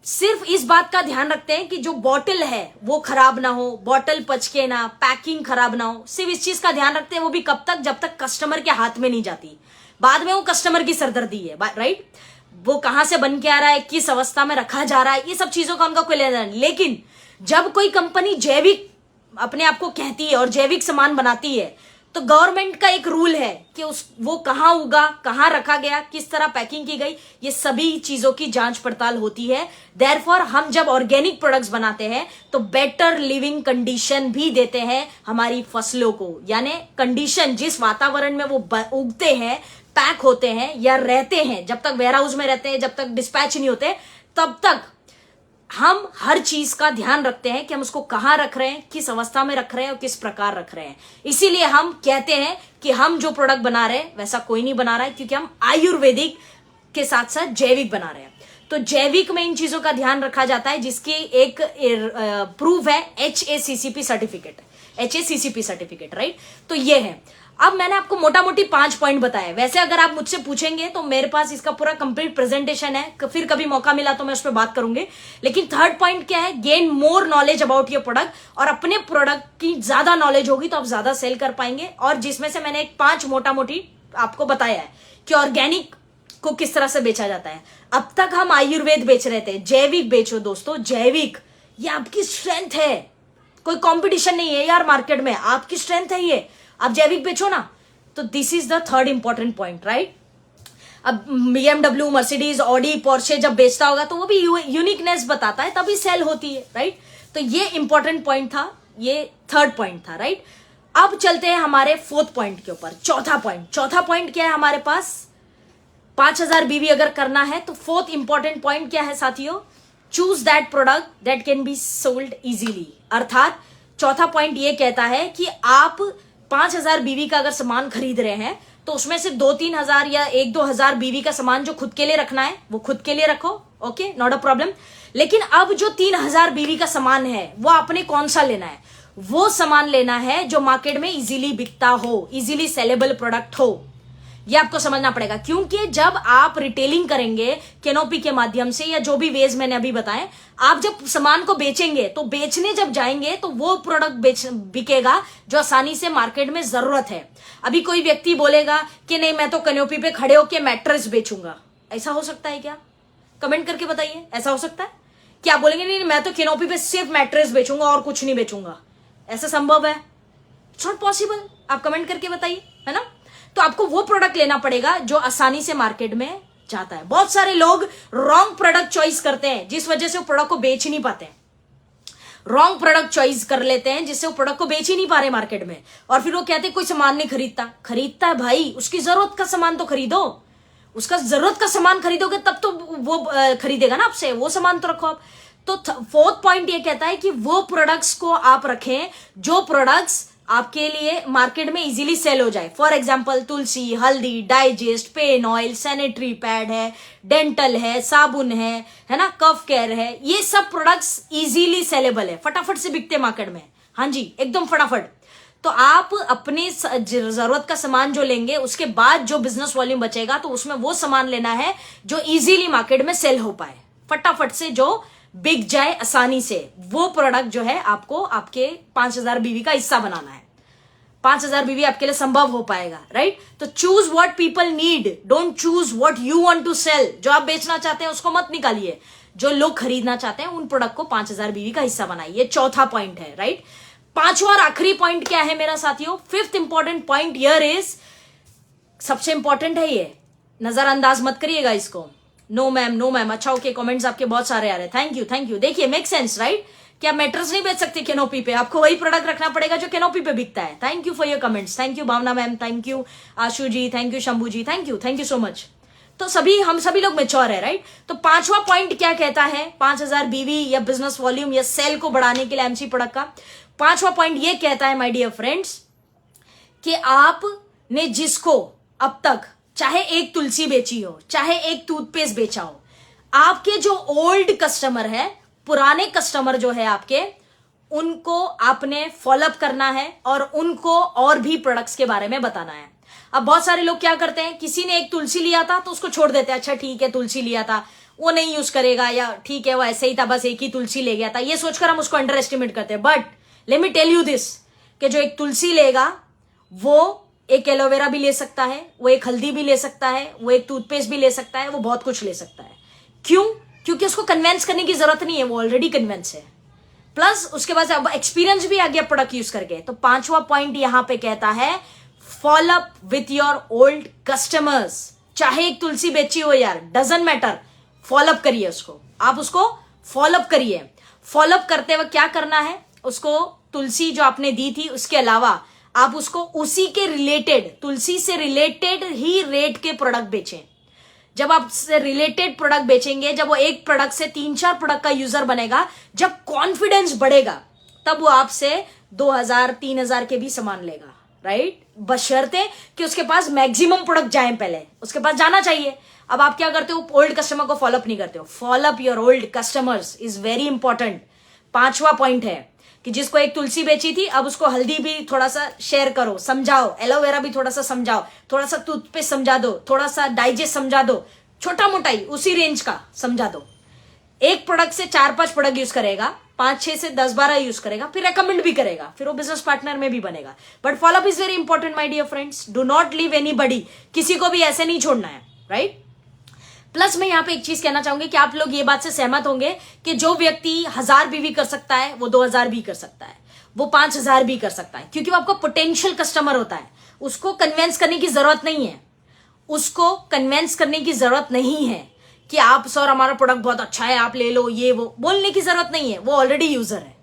सिर्फ इस बात का ध्यान रखते हैं कि जो बॉटल है वो खराब ना हो, बॉटल पचके ना, पैकिंग खराब ना हो, सिर्फ इस चीज का ध्यान रखते हैं। वो भी कब तक, जब तक कस्टमर के हाथ में नहीं जाती। बाद में वो कस्टमर की सरदर्दी है, राइट। वो कहां से बन के आ रहा है, किस अवस्था में रखा जा रहा है, ये सब चीजों का उनका कोई लेना नहीं। लेकिन जब कोई कंपनी जैविक अपने आप को कहती है और जैविक सामान बनाती है, तो गवर्नमेंट का एक रूल है कि वो कहां उगा, कहां रखा गया, किस तरह पैकिंग की गई, ये सभी चीजों की जांच पड़ताल होती है। देयरफॉर हम जब ऑर्गेनिक प्रोडक्ट्स बनाते हैं तो बेटर लिविंग कंडीशन भी देते हैं हमारी फसलों को। यानी कंडीशन, जिस वातावरण में वो उगते हैं, पैक होते हैं या रहते हैं, जब तक वेयर हाउस में रहते हैं, जब तक डिस्पैच नहीं होते, तब तक हम हर चीज का ध्यान रखते हैं कि हम उसको कहां रख रहे हैं, किस अवस्था में रख रहे हैं और किस प्रकार रख रहे हैं। इसीलिए हम कहते हैं कि हम जो प्रोडक्ट बना रहे हैं वैसा कोई नहीं बना रहा है, क्योंकि हम आयुर्वेदिक के साथ साथ जैविक बना रहे हैं। तो जैविक में इन चीजों का ध्यान रखा जाता है, जिसकी एक प्रूफ है HACCP सर्टिफिकेट, राइट। तो ये है। अब मैंने आपको मोटा मोटी 5 पॉइंट बताए। वैसे अगर आप मुझसे पूछेंगे तो मेरे पास इसका पूरा कंप्लीट प्रेजेंटेशन है, फिर कभी मौका मिला तो मैं उस पर बात करूंगी। लेकिन थर्ड पॉइंट क्या है, gain more knowledge about your product. और अपने प्रोडक्ट की ज्यादा नॉलेज होगी तो आप ज्यादा सेल कर पाएंगे। और जिसमें से मैंने एक 5 मोटा मोटी आपको बताया है कि ऑर्गेनिक को किस तरह से बेचा जाता है। अब तक हम आयुर्वेद बेच रहे थे, जैविक बेचो दोस्तों। जैविक ये आपकी स्ट्रेंथ है, कोई कंपटीशन नहीं है यार मार्केट में, आपकी स्ट्रेंथ है ये, आप जैविक बेचो ना। तो this is the third important point, right. अब BMW, मर्सिडीज, ऑडी, पोर्शे जब बेचता होगा तो वो भी यूनिकनेस बताता है, तभी सेल होती है, राइट। तो ये इंपॉर्टेंट पॉइंट था, ये थर्ड पॉइंट था, राइट। अब चलते हैं हमारे फोर्थ पॉइंट के ऊपर। चौथा पॉइंट क्या है हमारे पास, 5000 BV अगर करना है तो फोर्थ इंपॉर्टेंट पॉइंट क्या है साथियों, choose that product that can be sold easily. अर्थात चौथा पॉइंट ये कहता है कि आप 5000 BV का अगर सामान खरीद रहे हैं तो उसमें से 2-3 हजार या 1-2 हजार BV का सामान जो खुद के लिए रखना है वो खुद के लिए रखो, ओके, नॉट अ प्रॉब्लम। लेकिन अब जो 3000 BV का सामान है वो आपने कौन सा लेना है, वो सामान लेना है जो मार्केट में इजीली बिकता हो, इजीली सेलेबल प्रोडक्ट हो। ये आपको समझना पड़ेगा, क्योंकि जब आप रिटेलिंग करेंगे कैनोपी के माध्यम से या जो भी वेज मैंने अभी बताए, आप जब सामान को बेचेंगे तो बेचने जब जाएंगे तो वो प्रोडक्ट बिकेगा जो आसानी से मार्केट में जरूरत है। अभी कोई व्यक्ति बोलेगा कि नहीं मैं तो कैनोपी पे खड़े होकर मैट्रेस बेचूंगा, ऐसा हो सकता है क्या? कमेंट करके बताइए, ऐसा हो सकता है क्या? बोलेंगे नहीं मैं तो कैनोपी पे सिर्फ मैट्रेस बेचूंगा और कुछ नहीं बेचूंगा, ऐसा संभव है? It's not possible. आप कमेंट करके बताइए, है ना। तो आपको वो प्रोडक्ट लेना पड़ेगा जो आसानी से मार्केट में जाता है। बहुत सारे लोग रॉन्ग प्रोडक्ट चॉइस करते हैं, जिस वजह से वो प्रोडक्ट को बेच ही नहीं पाते हैं। रॉन्ग प्रोडक्ट चॉइस कर लेते हैं जिससे वो प्रोडक्ट को बेच ही नहीं पा रहे मार्केट में, और फिर वो कहते हैं कोई सामान नहीं खरीदता है भाई, उसकी जरूरत का सामान तो खरीदो, उसका जरूरत का सामान खरीदोगे तब तो वो खरीदेगा ना आपसे, वो सामान तो रखो आप। तो फोर्थ पॉइंट ये कहता है कि वो प्रोडक्ट्स को आप रखें जो प्रोडक्ट्स आपके लिए मार्केट में इजीली सेल हो जाए। For example Tulsi, Haldi, digest, pain oil, sanitary pad है, डेंटल है, साबुन है ना, कफ केयर है, ये सब प्रोडक्ट्स इजीली सेलेबल है, फटाफट से बिकते मार्केट में। हाँ जी, एकदम फटाफट। तो आप अपनी जरूरत का सामान जो लेंगे उसके बाद जो बिजनेस वॉल्यूम बचेगा तो उसमें वो सामान लेना है जो इजीली मार्केट में सेल हो पाए, फटाफट से जो बिक जाए आसानी से। वो प्रोडक्ट जो है आपको आपके 5000 बीवी का हिस्सा बनाना है। 5000 बीवी आपके लिए संभव हो पाएगा, राइट? तो choose what people need, don't choose what you want to sell. जो आप बेचना चाहते हैं उसको मत निकालिए, जो लोग खरीदना चाहते हैं उन प्रोडक्ट को 5000 बीवी का हिस्सा बनाइए। ये चौथा पॉइंट है, राइट? पांचवा और आखिरी पॉइंट क्या है मेरा साथियों? Fifth important point here is, सबसे इंपॉर्टेंट है ये, नजरअंदाज मत करिएगा इसको। नो मैम, नो मैम, अच्छा ओके, कमेंट्स आपके बहुत सारे आ रहे हैं, थैंक यू थैंक यू। देखिए मेक सेंस, राइट? क्या मैट्रेस नहीं बेच सकते कैनोपी पे? आपको वही प्रोडक्ट रखना पड़ेगा जो कैनोपी पे बिकता है। Thank you for your comments, thank you Bhavna ma'am, thank you Ashu ji, thank you Shambhu ji, thank you so much. तो हम सभी लोग मेच्योर है, राइट? तो पांचवा पॉइंट क्या कहता है 5000 बीवी या बिजनेस वॉल्यूम या सेल को बढ़ाने के लिए एमसी प्रोडक्ट का? पांचवा पॉइंट ये कहता है माय डियर फ्रेंड्स कि आपने जिसको अब तक चाहे एक तुलसी बेची हो, चाहे एक टूथपेस्ट बेचा हो, आपके जो ओल्ड कस्टमर है, पुराने कस्टमर जो है आपके, उनको आपने फॉलोअप करना है और उनको और भी प्रोडक्ट्स के बारे में बताना है। अब बहुत सारे लोग क्या करते हैं, किसी ने एक तुलसी लिया था तो उसको छोड़ देते हैं, अच्छा ठीक है तुलसी लिया था वो नहीं यूज करेगा, या ठीक है वो ऐसे ही था बस एक ही तुलसी ले गया था, ये सोचकर हम उसको अंडर एस्टिमेट करते हैं। But let me tell you this कि जो एक तुलसी लेगा वो एक एलोवेरा भी ले सकता है, वो एक हल्दी भी ले सकता है, वो एक टूथपेस्ट भी ले सकता है, वो बहुत कुछ ले सकता है। क्यों? क्योंकि उसको कन्वेंस करने की जरूरत नहीं है, वो ऑलरेडी कन्वेंस है। प्लस उसके बाद अब एक्सपीरियंस भी आ गया प्रोडक्ट यूज करके। तो पांचवा पॉइंट यहां पे कहता है follow up with your old customers. चाहे एक तुलसी बेची हो यार, डजंट मैटर, फॉलो अप करिए उसको, आप उसको फॉलो अप करिए। फॉलो अप करते वक्त क्या करना है, उसको तुलसी जो आपने दी थी उसके अलावा आप उसको उसी के रिलेटेड, तुलसी से रिलेटेड ही रेट के प्रोडक्ट बेचें। जब आप से रिलेटेड प्रोडक्ट बेचेंगे, जब वो एक प्रोडक्ट से 3-4 प्रोडक्ट का यूजर बनेगा, जब कॉन्फिडेंस बढ़ेगा, तब वो आपसे 2000-3000 के भी सामान लेगा, राइट? बशर्ते कि उसके पास मैक्सिमम प्रोडक्ट जाए, पहले उसके पास जाना चाहिए। अब आप क्या करते हो, ओल्ड कस्टमर को फॉलोअप नहीं करते हो। Follow up your old customers is very important. पांचवा पॉइंट है कि जिसको एक तुलसी बेची थी, अब उसको हल्दी भी थोड़ा सा शेयर करो, समझाओ, एलोवेरा भी थोड़ा सा समझाओ, थोड़ा सा टूथपेस्ट समझा दो, थोड़ा सा डाइजेस्ट समझा दो, छोटा मोटा ही उसी रेंज का समझा दो। एक प्रोडक्ट से 4-5 प्रोडक्ट यूज करेगा, 5-6 से 10-12 यूज करेगा, फिर रेकमेंड भी करेगा, फिर वो बिजनेस पार्टनर में भी बनेगा। But follow up is very important my dear friends, do not leave anybody, किसी को भी ऐसे नहीं छोड़ना है, राइट? प्लस मैं यहां पे एक चीज कहना चाहूंगी कि आप लोग ये बात से सहमत होंगे कि जो व्यक्ति 1000 बीवी कर सकता है वो 2000 भी कर सकता है, वो 5000 भी कर सकता है, क्योंकि वो आपका पोटेंशियल कस्टमर होता है। उसको कन्वेंस करने की जरूरत नहीं है, उसको कन्वेंस करने की जरूरत नहीं है कि आप सर हमारा प्रोडक्ट बहुत अच्छा है आप ले लो, ये वो बोलने की जरूरत नहीं है, वो ऑलरेडी यूजर है।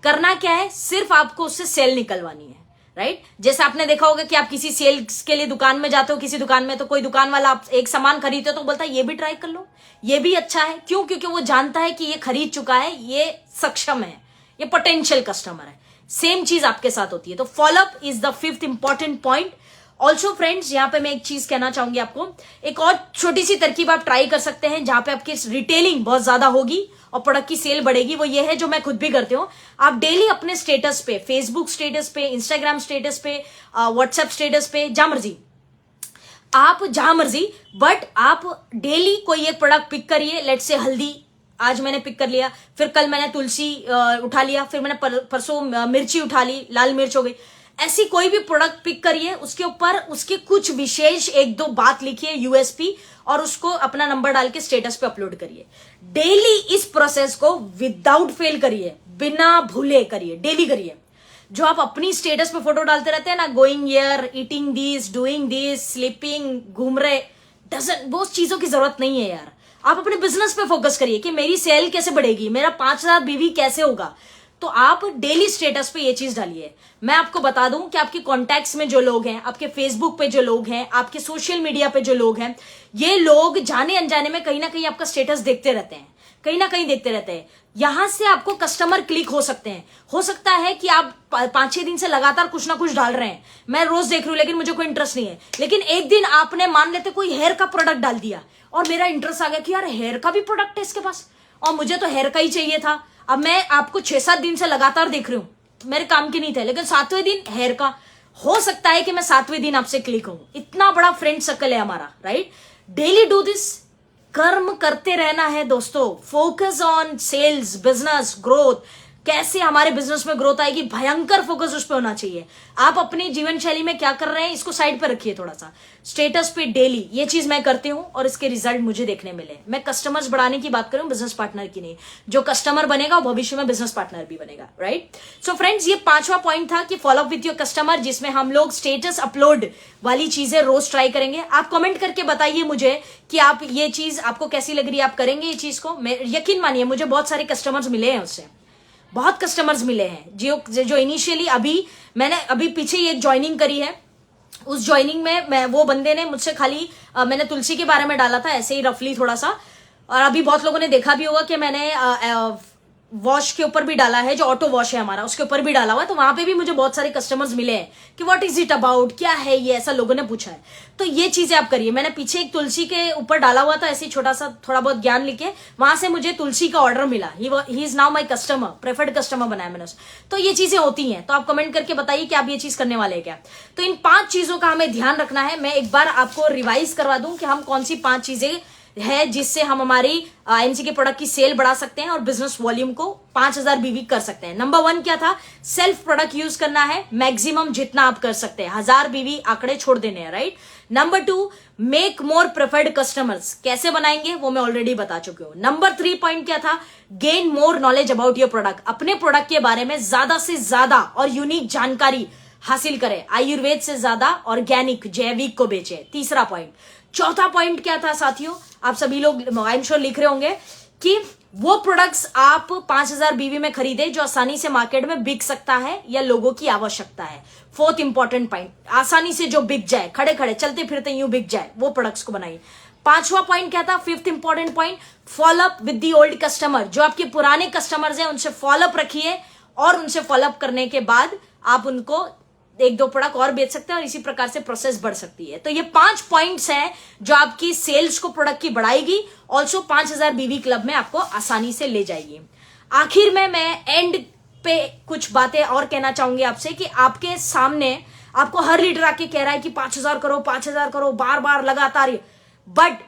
करना क्या है, सिर्फ आपको उससे सेल निकलवानी है, राइट? जैसे आपने देखा होगा कि आप किसी सेल्स के लिए दुकान में जाते हो, किसी दुकान में, तो कोई दुकान वाला आप एक सामान खरीदते हो तो बोलता है ये भी ट्राई कर लो, ये भी अच्छा है। क्यों? क्योंकि वो जानता है कि ये खरीद चुका है, ये सक्षम है, ये पोटेंशियल कस्टमर है। सेम चीज आपके साथ होती है। तो follow up is the fifth important point. Also friends, यहां पे मैं एक चीज कहना चाहूंगी आपको, एक और छोटी सी तरकीब आप ट्राई कर सकते हैं जहां पे आपकी रिटेलिंग बहुत ज्यादा होगी और प्रोडक्ट की सेल बढ़ेगी। वो ये है जो मैं खुद भी करती हूँ, आप डेली अपने स्टेटस पे, फेसबुक स्टेटस पे, इंस्टाग्राम स्टेटस पे, व्हाट्सएप स्टेटस पे, जहां मर्जी आप, जहां मर्जी, बट आप डेली कोई एक प्रोडक्ट पिक करिए। लेट्स से हल्दी आज मैंने पिक कर लिया, फिर कल मैंने तुलसी उठा लिया, फिर मैंने परसों मिर्ची उठा ली, लाल मिर्च हो गई। ऐसी कोई भी प्रोडक्ट पिक करिए, उसके ऊपर उसके कुछ विशेष 1-2 बात लिखिए, यूएसपी, और उसको अपना नंबर डाल के स्टेटस पे अपलोड करिए। डेली इस प्रोसेस को विदाउट फेल करिए, बिना भूले करिए, डेली करिए। जो आप अपनी स्टेटस पे फोटो डालते रहते हैं ना, going here, eating this, doing this, sleeping, घूम रहे, डजंट, वो चीजों की जरूरत नहीं है यार। आप अपने बिजनेस पे फोकस करिए कि मेरी सेल कैसे बढ़ेगी, मेरा 5000 बीवी कैसे होगा। तो आप डेली स्टेटस पे ये चीज डालिए। मैं आपको बता दूं कि आपके कॉन्टैक्ट्स में जो लोग हैं, आपके फेसबुक पे जो लोग हैं, आपके सोशल मीडिया पे जो लोग हैं, ये लोग जाने अनजाने में कहीं ना कहीं आपका स्टेटस देखते रहते हैं। कहीं ना कहीं देखते रहते हैं, यहां से आपको कस्टमर क्लिक हो सकते हैं। हो सकता है कि आप 5-6 दिन से लगातार कुछ ना कुछ डाल रहे हैं, मैं रोज देख रही हूं लेकिन मुझे कोई इंटरेस्ट नहीं है, लेकिन एक दिन आपने मान लेते कोई हेयर का प्रोडक्ट डाल दिया और मेरा इंटरेस्ट आ गया कि यार हेयर का भी प्रोडक्ट है इसके पास, और मुझे तो हेयर का ही चाहिए था। अब मैं आपको 6-7 दिन से लगातार देख रही हूं, मेरे काम के नहीं थे, लेकिन 7वें दिन हेयर का, हो सकता है कि मैं 7वें दिन आपसे क्लिक हूं। इतना बड़ा फ्रेंड सर्कल है हमारा, राइट। डेली डू दिस, कर्म करते रहना है दोस्तों। Focus on sales, business growth, कैसे हमारे बिजनेस में ग्रोथ आएगी, भयंकर फोकस उस पर होना चाहिए। आप अपनी जीवन शैली में क्या कर रहे हैं इसको साइड पर रखिए, थोड़ा सा स्टेटस पे डेली ये चीज मैं करती हूं और इसके रिजल्ट मुझे देखने मिले। मैं कस्टमर्स बढ़ाने की बात करूं, बिजनेस पार्टनर की नहीं। जो कस्टमर बनेगा वो भविष्य में बिजनेस पार्टनर भी बनेगा, राइट। सो फ्रेंड्स, ये 5वां पॉइंट था कि follow up with your customer, जिसमें हम लोग स्टेटस अपलोड वाली चीजें रोज ट्राई करेंगे। आप कमेंट करके बताइए मुझे कि आप ये चीज आपको कैसी लग रही है, आप करेंगे ये चीज को। यकीन मानिए मुझे बहुत सारे कस्टमर्स मिले हैं, उससे बहुत कस्टमर्स मिले हैं जो इनिशियली अभी पीछे ये ज्वाइनिंग करी है, उस ज्वाइनिंग में वो बंदे ने मुझसे खाली मैंने तुलसी के बारे में डाला था ऐसे ही रफली थोड़ा सा, और अभी बहुत लोगों ने देखा भी होगा कि मैंने वॉश के ऊपर भी डाला है, जो ऑटो वॉश है हमारा उसके ऊपर भी डाला हुआ है। तो वहां पे भी मुझे बहुत सारे कस्टमर्स मिले हैं कि व्हाट इज इट अबाउट, क्या है ये, ऐसा लोगों ने पूछा है। तो ये चीजें आप करिए। मैंने पीछे एक तुलसी के ऊपर डाला हुआ था ऐसे ही छोटा सा थोड़ा बहुत ज्ञान लिखे, वहां से मुझे तुलसी का ऑर्डर मिला, he is now my customer, preferred customer बनाया मैंने। तो ये चीजें होती हैं, तो आप कमेंट करके बताइए कि आप ये चीज करने वाले हैं क्या। तो इन 5 चीजों का हमें ध्यान रखना है। मैं एक बार आपको रिवाइज करवा दूं कि हम कौन सी 5 चीजें है जिससे हम हमारी एमसी के प्रोडक्ट की सेल बढ़ा सकते हैं और बिजनेस वॉल्यूम को 5000 बीवी कर सकते हैं। नंबर 1 क्या था, सेल्फ प्रोडक्ट यूज करना है, मैक्सिमम जितना आप कर सकते हैं, 1000 बीवी आंकड़े छोड़ देने हैं, right. Number 2, make more preferred customers, कैसे बनाएंगे वो मैं ऑलरेडी बता चुकी हूं। नंबर 3 पॉइंट क्या था, gain more knowledge about your product, अपने प्रोडक्ट के बारे में ज्यादा से ज्यादा और यूनिक जानकारी हासिल करें, आयुर्वेद से ज्यादा ऑर्गेनिक जैविक को बेचे। तीसरा पॉइंट। चौथा पॉइंट क्या था साथियों, आप सभी लोग आई एम श्योर लिख रहे होंगे कि वो प्रोडक्ट्स आप 5000 बीवी में खरीदे जो आसानी से मार्केट में बिक सकता है या लोगों की आवश्यकता है। 4th इंपॉर्टेंट पॉइंट, आसानी से जो बिक जाए, खड़े खड़े चलते फिरते यूं बिक जाए, वो प्रोडक्ट्स को बनाइए। 5वां पॉइंट क्या था, 5th important point, follow up with the old customer, जो आपके पुराने कस्टमर्स हैं उनसे फॉलोअप रखिए और उनसे फॉलोअप करने के बाद आप उनको 1-2 प्रोडक्ट और बेच सकते हैं और इसी प्रकार से प्रोसेस बढ़ सकती है। तो ये 5 पॉइंट्स हैं जो आपकी सेल्स को प्रोडक्ट की बढ़ाएगी, ऑल्सो 5000 बीवी क्लब में आपको आसानी से ले जाएगी। आखिर में मैं एंड पे कुछ बातें और कहना चाहूंगी आपसे कि आपके सामने आपको हर लीडर आके कह रहा है कि 5000 करो, 5000 करो, बार बार लगातार, बट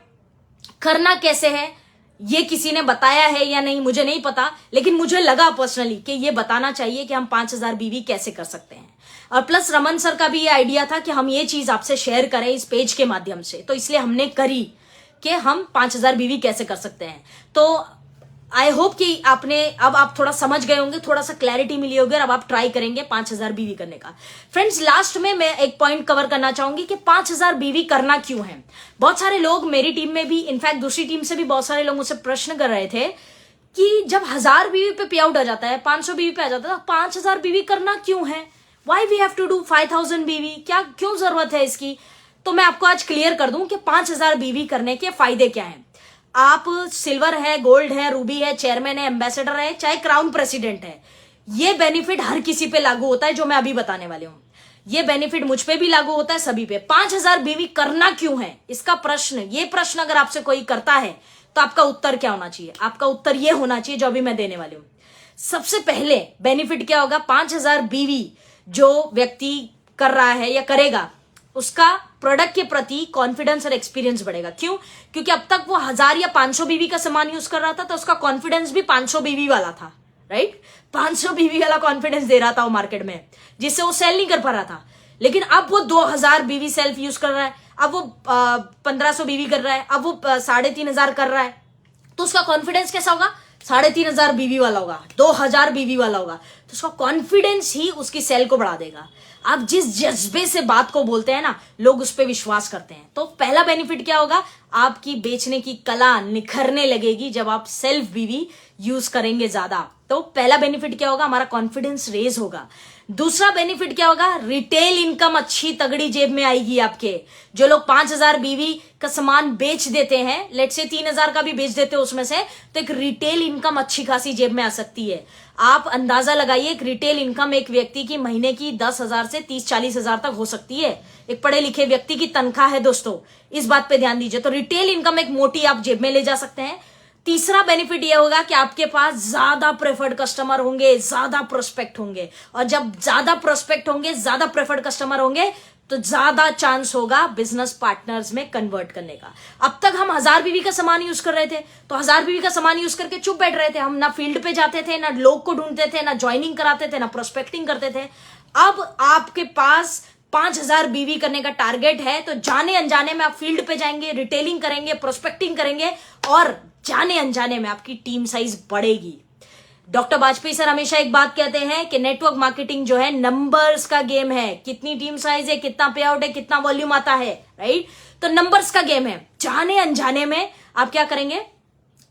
करना कैसे है ये किसी ने बताया है या नहीं मुझे नहीं पता, लेकिन मुझे लगा पर्सनली कि ये बताना चाहिए कि हम 5000 बीवी कैसे कर सकते हैं। और प्लस रमन सर का भी ये आइडिया था कि हम ये चीज आपसे शेयर करें इस पेज के माध्यम से, तो इसलिए हमने करी कि हम 5000 बीवी कैसे कर सकते हैं। तो आई होप कि अब आप थोड़ा समझ गए होंगे, थोड़ा सा क्लैरिटी मिली होगी और अब आप ट्राई करेंगे 5000 बीवी करने का। फ्रेंड्स, लास्ट में मैं एक पॉइंट कवर करना चाहूंगी कि 5000 बीवी करना क्यों है। बहुत सारे लोग मेरी टीम में भी, इनफैक्ट दूसरी टीम से भी बहुत सारे लोग मुझसे प्रश्न कर रहे थे कि जब 1000 बीवी पे पे आउट आ जाता है, 500 बीवी पे आ जाता है, तो 5000 बीवी करना क्यों है, why we have to do 5000 BV, क्यों जरूरत है इसकी। तो मैं आपको आज क्लियर कर दूं कि 5000 बीवी करने के फायदे क्या हैं। आप सिल्वर है, गोल्ड है, रूबी है, चेयरमैन है, एम्बेसडर है, चाहे क्राउन प्रेसिडेंट है, ये बेनिफिट हर किसी पे लागू होता है जो मैं अभी बताने वाले हूं। ये बेनिफिट मुझ पे भी लागू होता है, सभी पे। 5000 बीवी करना क्यों है इसका ये प्रश्न अगर आपसे कोई करता है तो आपका उत्तर क्या होना चाहिए, आपका उत्तर ये होना चाहिए जो अभी मैं देने वाली हूं। सबसे पहले बेनिफिट क्या होगा, 5000 बीवी जो व्यक्ति कर रहा है या करेगा, उसका प्रोडक्ट के प्रति कॉन्फिडेंस और एक्सपीरियंस बढ़ेगा। क्यों? क्योंकि अब तक वो 1000 या 500 बीवी का सामान यूज कर रहा था तो उसका कॉन्फिडेंस भी 500 बीवी वाला था, राइट। 500 बीवी वाला कॉन्फिडेंस दे रहा था वो मार्केट में, जिससे वो सेल नहीं कर पा रहा था। लेकिन अब वो 2000 बीवी सेल्फ यूज कर रहा है, अब वो 1500 बीवी कर रहा है, अब वो 3500 कर रहा है, तो उसका कॉन्फिडेंस कैसा होगा, 3500 बीवी वाला होगा, 2000 बीवी वाला होगा। तो उसका कॉन्फिडेंस ही उसकी सेल को बढ़ा देगा। आप जिस जज्बे से बात को बोलते हैं ना, लोग उस पर विश्वास करते हैं। तो पहला बेनिफिट क्या होगा, आपकी बेचने की कला निखरने लगेगी जब आप सेल्फ बीवी यूज करेंगे ज्यादा। तो पहला बेनिफिट क्या होगा, हमारा कॉन्फिडेंस रेज होगा। दूसरा बेनिफिट क्या होगा, रिटेल इनकम अच्छी तगड़ी जेब में आएगी आपके। जो लोग 5,000 बीवी का सामान बेच देते हैं, लेट से 3,000 का भी बेच देते हैं उसमें से, तो एक रिटेल इनकम अच्छी खासी जेब में आ सकती है। आप अंदाजा लगाइए, एक रिटेल इनकम एक व्यक्ति की महीने की 10,000 से 30-40,000 तक हो सकती है। एक पढ़े लिखे व्यक्ति की तनख्वाह है दोस्तों, इस बात पे ध्यान दीजिए। तो रिटेल इनकम एक मोटी आप जेब में ले जा सकते हैं। तीसरा बेनिफिट यह होगा कि आपके पास ज्यादा प्रेफर्ड कस्टमर होंगे, ज्यादा प्रोस्पेक्ट होंगे, और जब ज्यादा प्रोस्पेक्ट होंगे, ज्यादा प्रेफर्ड कस्टमर होंगे, तो ज्यादा चांस होगा बिजनेस पार्टनर्स में कन्वर्ट करने का। अब तक हम 1000 बीवी का सामान यूज कर रहे थे, तो 1000 बीवी का सामान यूज करके चुप बैठ रहे थे, हम ना फील्ड पे जाते थे, ना लोग को ढूंढते थे, ना ज्वाइनिंग कराते थे, ना प्रोस्पेक्टिंग करते थे। अब आपके पास 5,000 बीवी करने का टारगेट है, तो जाने अनजाने में आप फील्ड पे जाएंगे, रिटेलिंग करेंगे, प्रोस्पेक्टिंग करेंगे, और जाने अनजाने में आपकी टीम साइज बढ़ेगी। डॉक्टर वाजपेयी सर हमेशा एक बात कहते हैं कि नेटवर्क मार्केटिंग जो है नंबर्स का गेम है। कितनी टीम साइज है, कितना पे आउट है, कितना वॉल्यूम आता है, राइट? तो नंबर्स का गेम है। जाने अनजाने में आप क्या करेंगे,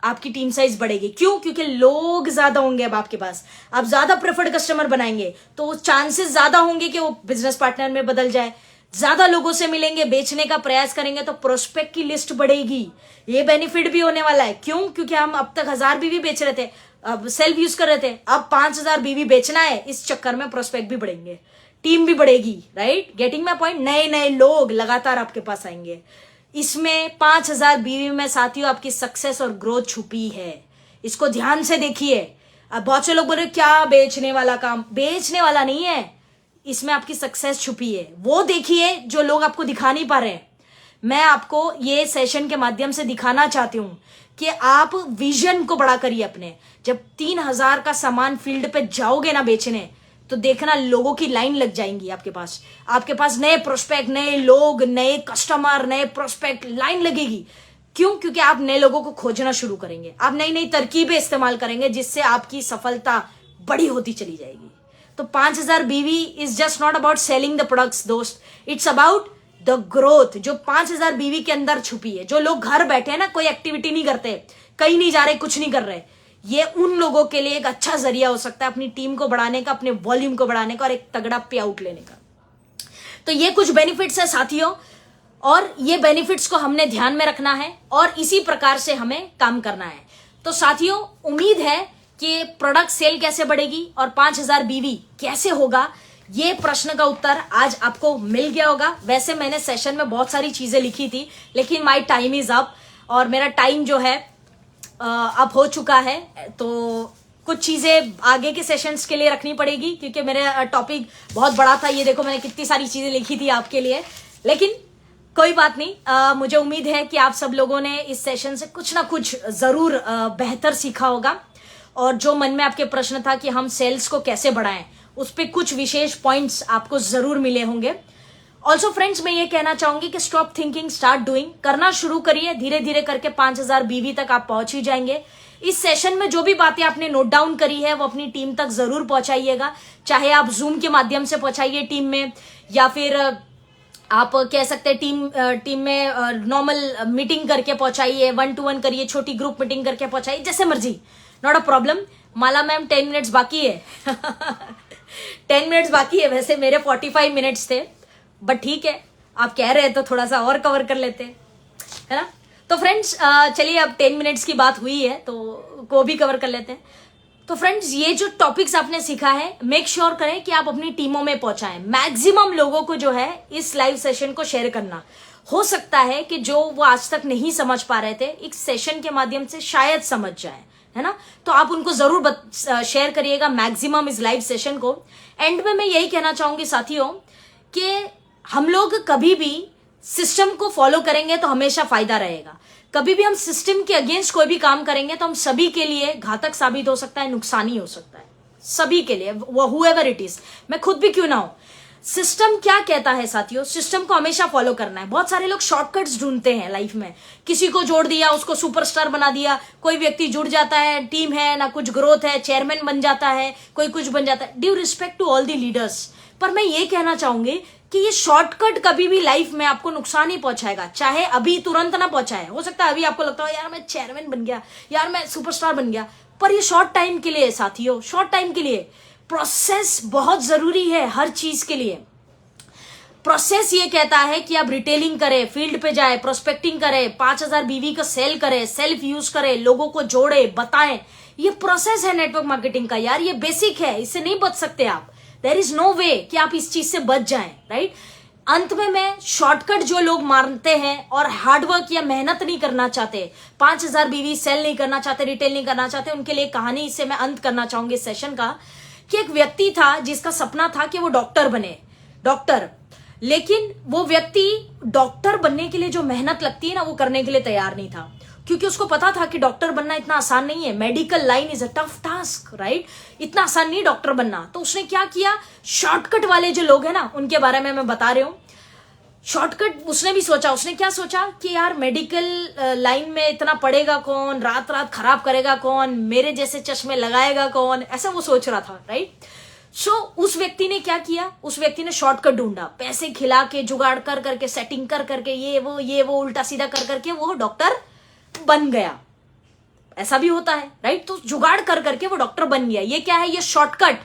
आपकी टीम साइज बढ़ेगी। क्यों? क्योंकि लोग ज्यादा होंगे अब आपके पास, आप ज्यादा प्रेफर्ड कस्टमर बनाएंगे, तो चांसेस ज्यादा होंगे कि वो बिजनेस पार्टनर में बदल जाए। ज्यादा लोगों से मिलेंगे, बेचने का प्रयास करेंगे, तो प्रोस्पेक्ट की लिस्ट बढ़ेगी। ये बेनिफिट भी होने वाला है। क्यों? क्योंकि हम अब तक 1000 बीवी बेच रहे थे, अब सेल्फ यूज कर रहे थे, अब 5,000 बीवी बेचना है। इस चक्कर में प्रोस्पेक्ट भी बढ़ेंगे, टीम भी बढ़ेगी, राइट? Getting my point? नए नए लोग लगातार आपके पास आएंगे। इसमें 5,000 बीवी में साथियों आपकी सक्सेस और ग्रोथ छुपी है। इसको ध्यान से देखिए। अब बहुत से लोग बोल रहे क्या बेचने वाला काम, बेचने वाला नहीं है, इसमें आपकी सक्सेस छुपी है। वो देखिए जो लोग आपको दिखा नहीं पा रहे हैं। मैं आपको ये सेशन के माध्यम से दिखाना चाहती हूं कि आप विजन को बड़ा करिए अपने। जब 3,000 का सामान फील्ड पे जाओगे ना बेचने, तो देखना लोगों की लाइन लग जाएंगी आपके पास नए प्रोस्पेक्ट, नए लोग, नए कस्टमर, नए प्रोस्पेक्ट, लाइन लगेगी। क्यों? क्योंकि आप नए लोगों को खोजना शुरू करेंगे, आप नई नई तरकीबें इस्तेमाल करेंगे, जिससे आपकी सफलता बड़ी होती चली जाएगी। तो 5,000 बीवी is just not about selling the products दोस्त, इट्स अबाउट द ग्रोथ जो 5,000 बीवी के अंदर छुपी है। जो लोग घर बैठे हैं ना, कोई एक्टिविटी नहीं करते, कहीं नहीं जा रहे, कुछ नहीं कर रहे, ये उन लोगों के लिए एक अच्छा जरिया हो सकता है अपनी टीम को बढ़ाने का, अपने वॉल्यूम को बढ़ाने का, और एक तगड़ा पे आउट लेने का। तो ये कुछ बेनिफिट्स है साथियों, और ये बेनिफिट्स को हमने ध्यान में रखना है, और इसी प्रकार से हमें काम करना है। तो साथियों, उम्मीद है कि प्रोडक्ट सेल कैसे बढ़ेगी और 5,000 बीवी कैसे होगा, ये प्रश्न का उत्तर आज आपको मिल गया होगा। वैसे मैंने सेशन में बहुत सारी चीजें लिखी थी, लेकिन माय टाइम इज अप, और मेरा टाइम जो है अब हो चुका है। तो कुछ चीजें आगे के सेशंस के लिए रखनी पड़ेगी, क्योंकि मेरा टॉपिक बहुत बड़ा था। ये देखो, मैंने कितनी सारी चीजें लिखी थी आपके लिए, लेकिन कोई बात नहीं। मुझे उम्मीद है कि आप सब लोगों ने इस सेशन से कुछ ना कुछ जरूर बेहतर सीखा होगा, और जो मन में आपके प्रश्न था कि हम सेल्स को कैसे बढ़ाएं, उस पर कुछ विशेष पॉइंट्स आपको जरूर मिले होंगे। ऑल्सो फ्रेंड्स, मैं ये कहना चाहूंगी कि स्टॉप थिंकिंग, स्टार्ट डूइंग, करना शुरू करिए। धीरे धीरे करके 5,000 बीवी तक आप पहुंच ही जाएंगे। इस सेशन में जो भी बातें आपने नोट डाउन करी है, वो अपनी टीम तक जरूर पहुंचाइएगा। चाहे आप जूम के माध्यम से पहुंचाइए टीम में, या फिर आप कह सकते हैं टीम में नॉर्मल मीटिंग करके पहुंचाइए, 1-to-1 करिए, छोटी ग्रुप मीटिंग करके पहुंचाइए, जैसे मर्जी, not a problem. Mala ma'am 10 minutes बाकी है 10 मिनट्स बाकी है, वैसे मेरे 45 मिनट्स थे, बट ठीक है, आप कह रहे हैं तो थोड़ा सा और कवर कर लेते हैं, है ना? तो फ्रेंड्स चलिए, अब 10 मिनट्स की बात हुई है तो को भी कवर कर लेते हैं। तो फ्रेंड्स, ये जो टॉपिक्स आपने सीखा है, मेक श्योर करें कि आप अपनी टीमों में पहुंचाएं। मैक्सिमम लोगों को जो है इस लाइव सेशन को शेयर करना। हो सकता है कि जो वो आज तक नहीं समझ पा रहे थे, एक सेशन के माध्यम से शायद समझ जाए, है ना? तो आप उनको जरूर शेयर करिएगा मैक्सिमम इस लाइव सेशन को। एंड में मैं यही कहना चाहूंगी साथियों कि हम लोग कभी भी सिस्टम को फॉलो करेंगे तो हमेशा फायदा रहेगा। कभी भी हम सिस्टम के अगेंस्ट कोई भी काम करेंगे तो हम सभी के लिए घातक साबित हो सकता है, नुकसानी हो सकता है, सभी के लिए, वो हुएवर इट इज, मैं खुद भी क्यों ना हो। सिस्टम क्या कहता है साथियों, सिस्टम को हमेशा फॉलो करना है। बहुत सारे लोग शॉर्टकट्स ढूंढते हैं लाइफ में, किसी को जोड़ दिया, उसको सुपरस्टार बना दिया, कोई व्यक्ति जुड़ जाता है, टीम है ना, कुछ ग्रोथ है, चेयरमैन बन जाता है, कोई कुछ बन जाता है। Due respect to all the leaders, पर मैं ये कहना चाहूंगी कि ये शॉर्टकट कभी भी लाइफ में आपको नुकसान ही पहुंचाएगा, चाहे अभी तुरंत ना पहुंचाए। हो सकता है अभी आपको लगता है यार मैं चेयरमैन बन गया, यार मैं सुपरस्टार बन गया, पर ये शॉर्ट टाइम के लिए है साथियों, शॉर्ट टाइम के लिए। प्रोसेस बहुत जरूरी है हर चीज के लिए। प्रोसेस ये कहता है कि आप रिटेलिंग करें, फील्ड पे जाए, प्रोस्पेक्टिंग करें, 5000 बीवी का सेल करें, सेल्फ यूज करें, लोगों को जोड़े, बताएं। ये प्रोसेस है नेटवर्क मार्केटिंग का यार, ये बेसिक है, इससे नहीं बच सकते आप। देयर इज नो वे कि आप इस चीज से बच जाएं, राइट। अंत में मैं शॉर्टकट जो लोग मारते हैं और हार्डवर्क या मेहनत नहीं करना चाहते, 5000 बीवी सेल नहीं करना चाहते, रिटेल नहीं करना चाहते, उनके लिए कहानी से मैं अंत करना चाहूंगी इस सेशन का। कि एक व्यक्ति था जिसका सपना था कि वो डॉक्टर बने, डॉक्टर। लेकिन वो व्यक्ति डॉक्टर बनने के लिए जो मेहनत लगती है ना, वो करने के लिए तैयार नहीं था, क्योंकि उसको पता था कि डॉक्टर बनना इतना आसान नहीं है। Medical line is a tough task, right. इतना आसान नहीं डॉक्टर बनना। तो उसने क्या किया, शॉर्टकट वाले जो लोग हैं ना, उनके बारे में मैं बता रही हूं। शॉर्टकट उसने भी सोचा। उसने क्या सोचा कि यार मेडिकल लाइन में इतना पढ़ेगा कौन, रात रात खराब करेगा कौन, मेरे जैसे चश्मे लगाएगा कौन, ऐसा वो सोच रहा था, राइट। सो उस व्यक्ति ने क्या किया, उस व्यक्ति ने शॉर्टकट ढूंढा, पैसे खिला के, जुगाड़ कर करके, सेटिंग कर करके, ये वो उल्टा सीधा कर करके वो डॉक्टर बन गया। ऐसा भी होता है, राइट। तो जुगाड़ कर करके वो डॉक्टर बन गया। ये क्या है, ये शॉर्टकट,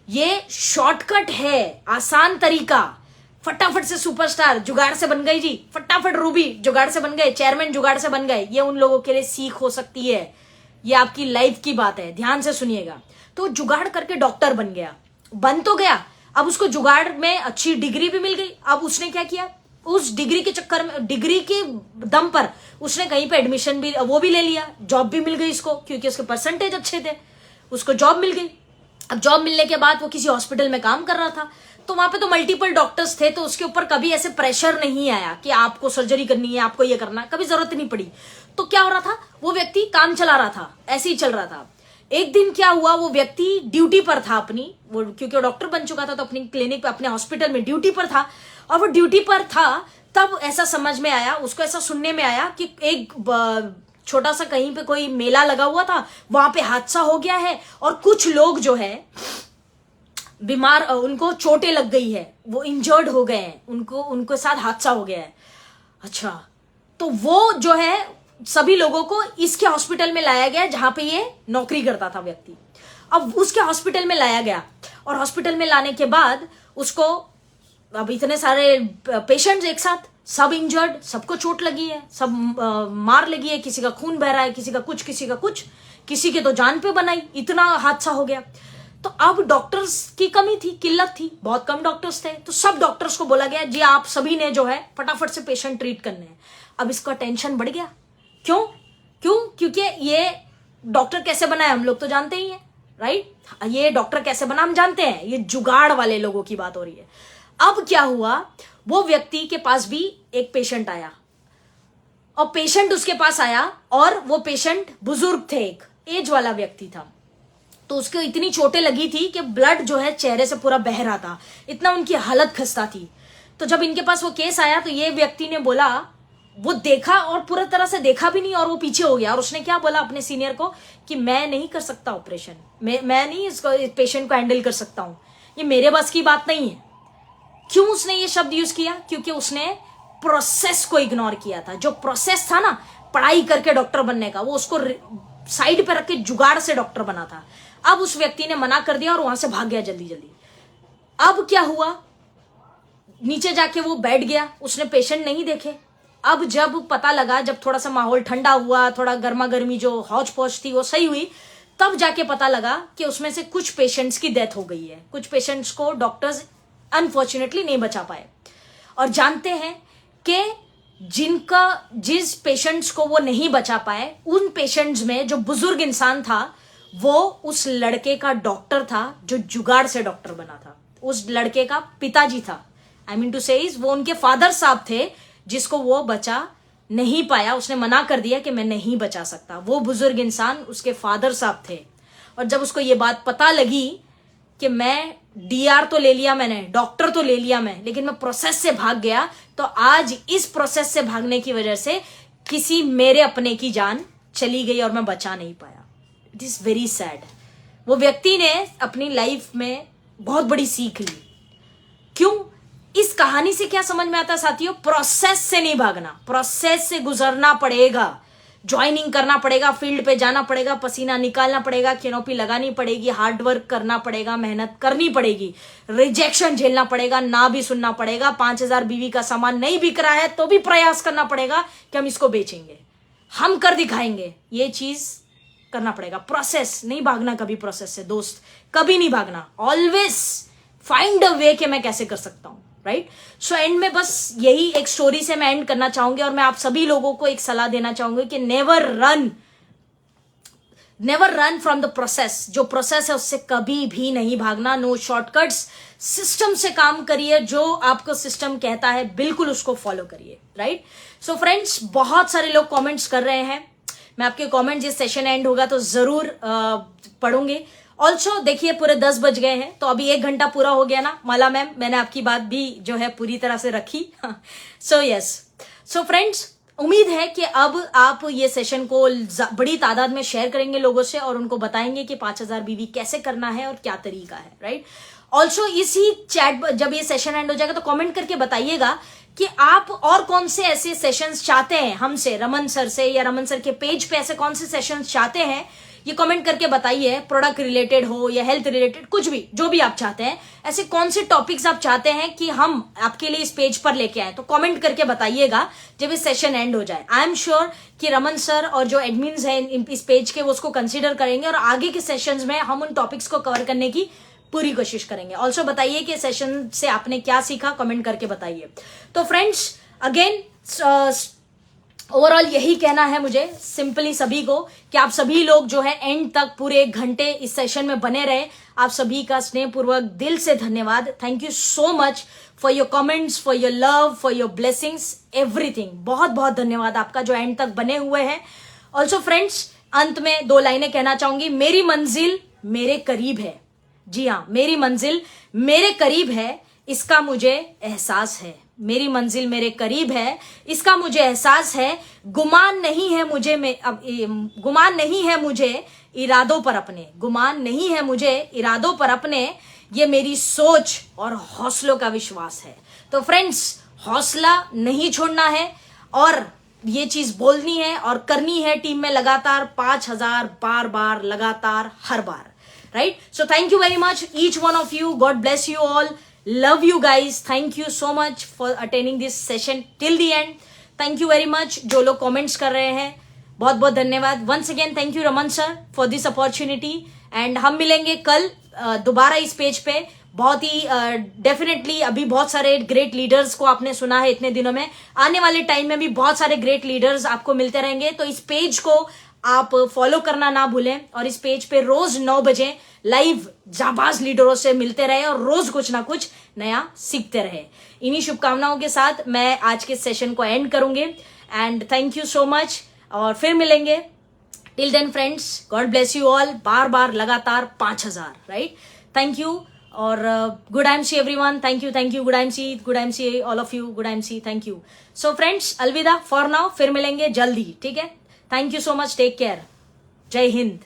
ये शॉर्टकट है, आसान तरीका। फटाफट से सुपरस्टार जुगाड़ से बन गई जी, फटाफट रूबी जुगाड़ से बन गए, चेयरमैन जुगाड़ से बन गए। ये उन लोगों के लिए सीख हो सकती है, ये आपकी लाइफ की बात है, ध्यान से सुनिएगा। तो जुगाड़ करके डॉक्टर बन गया, बन तो गया। अब उसको जुगाड़ में अच्छी डिग्री भी मिल गई। अब उसने क्या किया, उस डिग्री के चक्कर में, डिग्री के दम पर उसने कहीं पे एडमिशन भी, वो भी ले लिया, जॉब भी मिल गई उसको, क्योंकि उसके परसेंटेज अच्छे थे, उसको जॉब मिल गई। अब जॉब मिलने के बाद वो किसी हॉस्पिटल में काम कर रहा था, तो वहां पे तो मल्टीपल डॉक्टर्स थे, तो उसके ऊपर कभी ऐसे प्रेशर नहीं आया कि आपको सर्जरी करनी है, आपको ये करना है, कभी जरूरत नहीं पड़ी। तो क्या हो रहा था, वो व्यक्ति काम चला रहा था, ऐसे ही चल रहा था। एक दिन क्या हुआ, वो व्यक्ति ड्यूटी पर था अपनी, वो क्योंकि वो डॉक्टर बन चुका था, तो अपनी क्लिनिक पे, अपने हॉस्पिटल में ड्यूटी पर था। और वो ड्यूटी पर था, तब ऐसा समझ में आया, उसको ऐसा सुनने में आया कि एक छोटा सा कहीं पे कोई मेला लगा हुआ था, वहां पे हादसा हो गया है, और कुछ लोग जो है बीमार, उनको चोटें लग गई है, वो इंजर्ड हो गए हैं, उनके साथ हादसा हो गया है। अच्छा, तो वो जो है सभी लोगों को इसके हॉस्पिटल में लाया गया जहां पे ये नौकरी करता था व्यक्ति। अब उसके हॉस्पिटल में लाया गया, और हॉस्पिटल में लाने के बाद उसको, अब इतने सारे पेशेंट्स एक साथ, सब इंजर्ड, सबको चोट लगी है, सब मार लगी है, किसी का खून बह रहा है, किसी का कुछ, किसी का कुछ, किसी के तो जान पे बनाई, इतना हादसा हो गया। तो अब डॉक्टर्स की कमी थी, किल्लत थी, बहुत कम डॉक्टर्स थे। तो सब डॉक्टर्स को बोला गया जी आप सभी ने जो है फटाफट से पेशेंट ट्रीट करने हैं। अब इसका टेंशन बढ़ गया। क्यों? क्योंकि ये डॉक्टर कैसे बना है हम लोग तो जानते ही हैं, राइट। ये डॉक्टर कैसे बना हम जानते हैं, ये जुगाड़ वाले लोगों की बात हो रही है। अब क्या हुआ, वो व्यक्ति के पास भी एक पेशेंट आया, और पेशेंट उसके पास आया, और वो पेशेंट बुजुर्ग थे, एक एज वाला व्यक्ति था। तो उसको इतनी चोटें लगी थी कि ब्लड जो है चेहरे से पूरा बह रहा था, इतना उनकी हालत खस्ता थी। तो जब इनके पास वो केस आया, तो ये व्यक्ति ने बोला, वो देखा और पूरी तरह से देखा भी नहीं, और वो पीछे हो गया। और उसने क्या बोला अपने सीनियर को कि मैं नहीं कर सकता ऑपरेशन, मैं नहीं इसको, इस पेशेंट को हैंडल कर सकता हूं, ये मेरे बस की बात नहीं है। क्यों उसने ये शब्द यूज किया? क्योंकि उसने प्रोसेस को इग्नोर किया था। जो प्रोसेस था ना पढ़ाई करके डॉक्टर बनने का, वो उसको साइड पे रख के जुगाड़ से डॉक्टर बना था। अब उस व्यक्ति ने मना कर दिया और वहां से भाग गया जल्दी जल्दी। अब क्या हुआ, नीचे जाके वो बैठ गया, उसने पेशेंट नहीं देखे। अब जब पता लगा, जब थोड़ा सा माहौल ठंडा हुआ, थोड़ा गर्मा गर्मी जो हौच पौच थी वो सही हुई, तब जाके पता लगा कि उसमें से कुछ पेशेंट्स की डेथ हो गई है। कुछ पेशेंट्स को डॉक्टर्स अनफॉर्चुनेटली नहीं बचा पाए। और जानते हैं कि जिस पेशेंट्स को वो नहीं बचा पाए, उन पेशेंट्स में जो बुजुर्ग इंसान था, वो उस लड़के का डॉक्टर था जो जुगाड़ से डॉक्टर बना था। उस लड़के का पिताजी था, आई मीन टू से वो उनके फादर साहब थे, जिसको वो बचा नहीं पाया। उसने मना कर दिया कि मैं नहीं बचा सकता। वो बुजुर्ग इंसान उसके फादर साहब थे। और जब उसको ये बात पता लगी कि मैं डीआर तो ले लिया मैंने, डॉक्टर तो ले लिया मैं, लेकिन मैं प्रोसेस से भाग गया, तो आज इस प्रोसेस से भागने की वजह से किसी मेरे अपने की जान चली गई और मैं बचा नहीं पाया। It is very sad. वो व्यक्ति ने अपनी लाइफ में बहुत बड़ी सीख ली। क्यों? इस कहानी से क्या समझ में आता है साथियों? प्रोसेस से नहीं भागना, प्रोसेस से गुजरना पड़ेगा। ज्वाइनिंग करना पड़ेगा, फील्ड पे जाना पड़ेगा, पसीना निकालना पड़ेगा, कैनोपी लगानी पड़ेगी, हार्ड वर्क करना पड़ेगा, मेहनत करनी पड़ेगी, रिजेक्शन झेलना पड़ेगा, ना भी सुनना पड़ेगा, 5,000 बीवी का सामान नहीं बिक रहा है तो भी प्रयास करना पड़ेगा कि हम इसको बेचेंगे, हम कर दिखाएंगे, ये चीज करना पड़ेगा। प्रोसेस नहीं भागना कभी, प्रोसेस से दोस्त कभी नहीं भागना, ऑलवेज फाइंड अ वे कि मैं कैसे कर सकता हूं, राइट। सो एंड में बस यही एक स्टोरी से मैं एंड करना चाहूंगी और मैं आप सभी लोगों को एक सलाह देना चाहूंगी कि never run from the process. जो प्रोसेस है उससे कभी भी नहीं भागना, नो शॉर्टकट्स, सिस्टम से काम करिए, जो आपको सिस्टम कहता है बिल्कुल उसको फॉलो करिए, राइट। सो फ्रेंड्स, बहुत सारे लोग कमेंट्स कर रहे हैं, मैं आपके कमेंट जिस सेशन एंड होगा तो जरूर पढ़ूंगे। ऑल्सो देखिए पूरे 10 बज गए हैं तो अभी 1 घंटा पूरा हो गया ना माला मैम, मैंने आपकी बात भी जो है पूरी तरह से रखी। सो यस, सो फ्रेंड्स, उम्मीद है कि अब आप ये सेशन को बड़ी तादाद में शेयर करेंगे लोगों से और उनको बताएंगे कि 5,000 बीवी कैसे करना है और क्या तरीका है, राइट। ऑल्सो इसी चैट जब ये सेशन एंड हो जाएगा तो कमेंट करके बताइएगा कि आप और कौन से ऐसे सेशंस चाहते हैं हमसे, रमन सर से या रमन सर के पेज पे ऐसे कौन से सेशंस चाहते हैं, ये कमेंट करके बताइए। प्रोडक्ट रिलेटेड हो या हेल्थ रिलेटेड, कुछ भी, जो भी आप चाहते हैं, ऐसे कौन से टॉपिक्स आप चाहते हैं कि हम आपके लिए इस पेज पर लेके आए, तो कमेंट करके बताइएगा जब इस सेशन एंड हो जाए। आई एम श्योर कि रमन सर और जो एडमिन्स हैं इस पेज के वो उसको कंसिडर करेंगे और आगे के सेशंस में हम उन टॉपिक्स को कवर करने की पूरी कोशिश करेंगे। ऑल्सो बताइए कि सेशन से आपने क्या सीखा, कमेंट करके बताइए। तो फ्रेंड्स, अगेन ओवरऑल यही कहना है मुझे सिंपली सभी को कि आप सभी लोग जो है एंड तक पूरे 1 घंटे इस सेशन में बने रहे। आप सभी का स्नेहपूर्वक दिल से धन्यवाद। Thank you so much for your comments, for your love, for your blessings, everything. बहुत बहुत धन्यवाद आपका जो एंड तक बने हुए हैं। ऑल्सो फ्रेंड्स, अंत में 2 लाइनें कहना चाहूंगी। मेरी मंजिल मेरे करीब है, जी हाँ, मेरी मंजिल मेरे करीब है, इसका मुझे एहसास है। मेरी मंजिल मेरे करीब है, इसका मुझे एहसास है। गुमान नहीं है मुझे इरादों पर अपने, गुमान नहीं है मुझे इरादों पर अपने, ये मेरी सोच और हौसलों का विश्वास है। तो फ्रेंड्स, हौसला नहीं छोड़ना है और ये चीज बोलनी है और करनी है टीम में लगातार, 5,000 बार लगातार, हर बार, right? So thank you very much, each one of you. God bless you all. Love you guys. Thank you so much for attending this session till the end. Thank you very much. जो लोग comments कर रहे हैं, बहुत बहुत धन्यवाद. Once again, thank you Raman sir for this opportunity. And हम मिलेंगे कल दोबारा इस पेज पे। बहुत ही डेफिनेटली अभी बहुत सारे ग्रेट लीडर्स को आपने सुना है इतने दिनों में, आने वाले टाइम में भी बहुत सारे ग्रेट लीडर्स आपको मिलते रहेंगे। तो इस पेज को आप फॉलो करना ना भूलें और इस पेज पे रोज 9 बजे लाइव जाबाज लीडरों से मिलते रहे और रोज कुछ ना कुछ नया सीखते रहे। इन्हीं शुभकामनाओं के साथ मैं आज के सेशन को एंड करूंगी and thank you so much और फिर मिलेंगे। Till then friends, God bless you all, बार लगातार 5,000, राइट। थैंक यू और good MC everyone. Thank you good MC all of you, good MC, thank you. So friends, अलविदा for now, फिर मिलेंगे जल्दी, ठीक है। Thank you so much, take care, जय हिंद।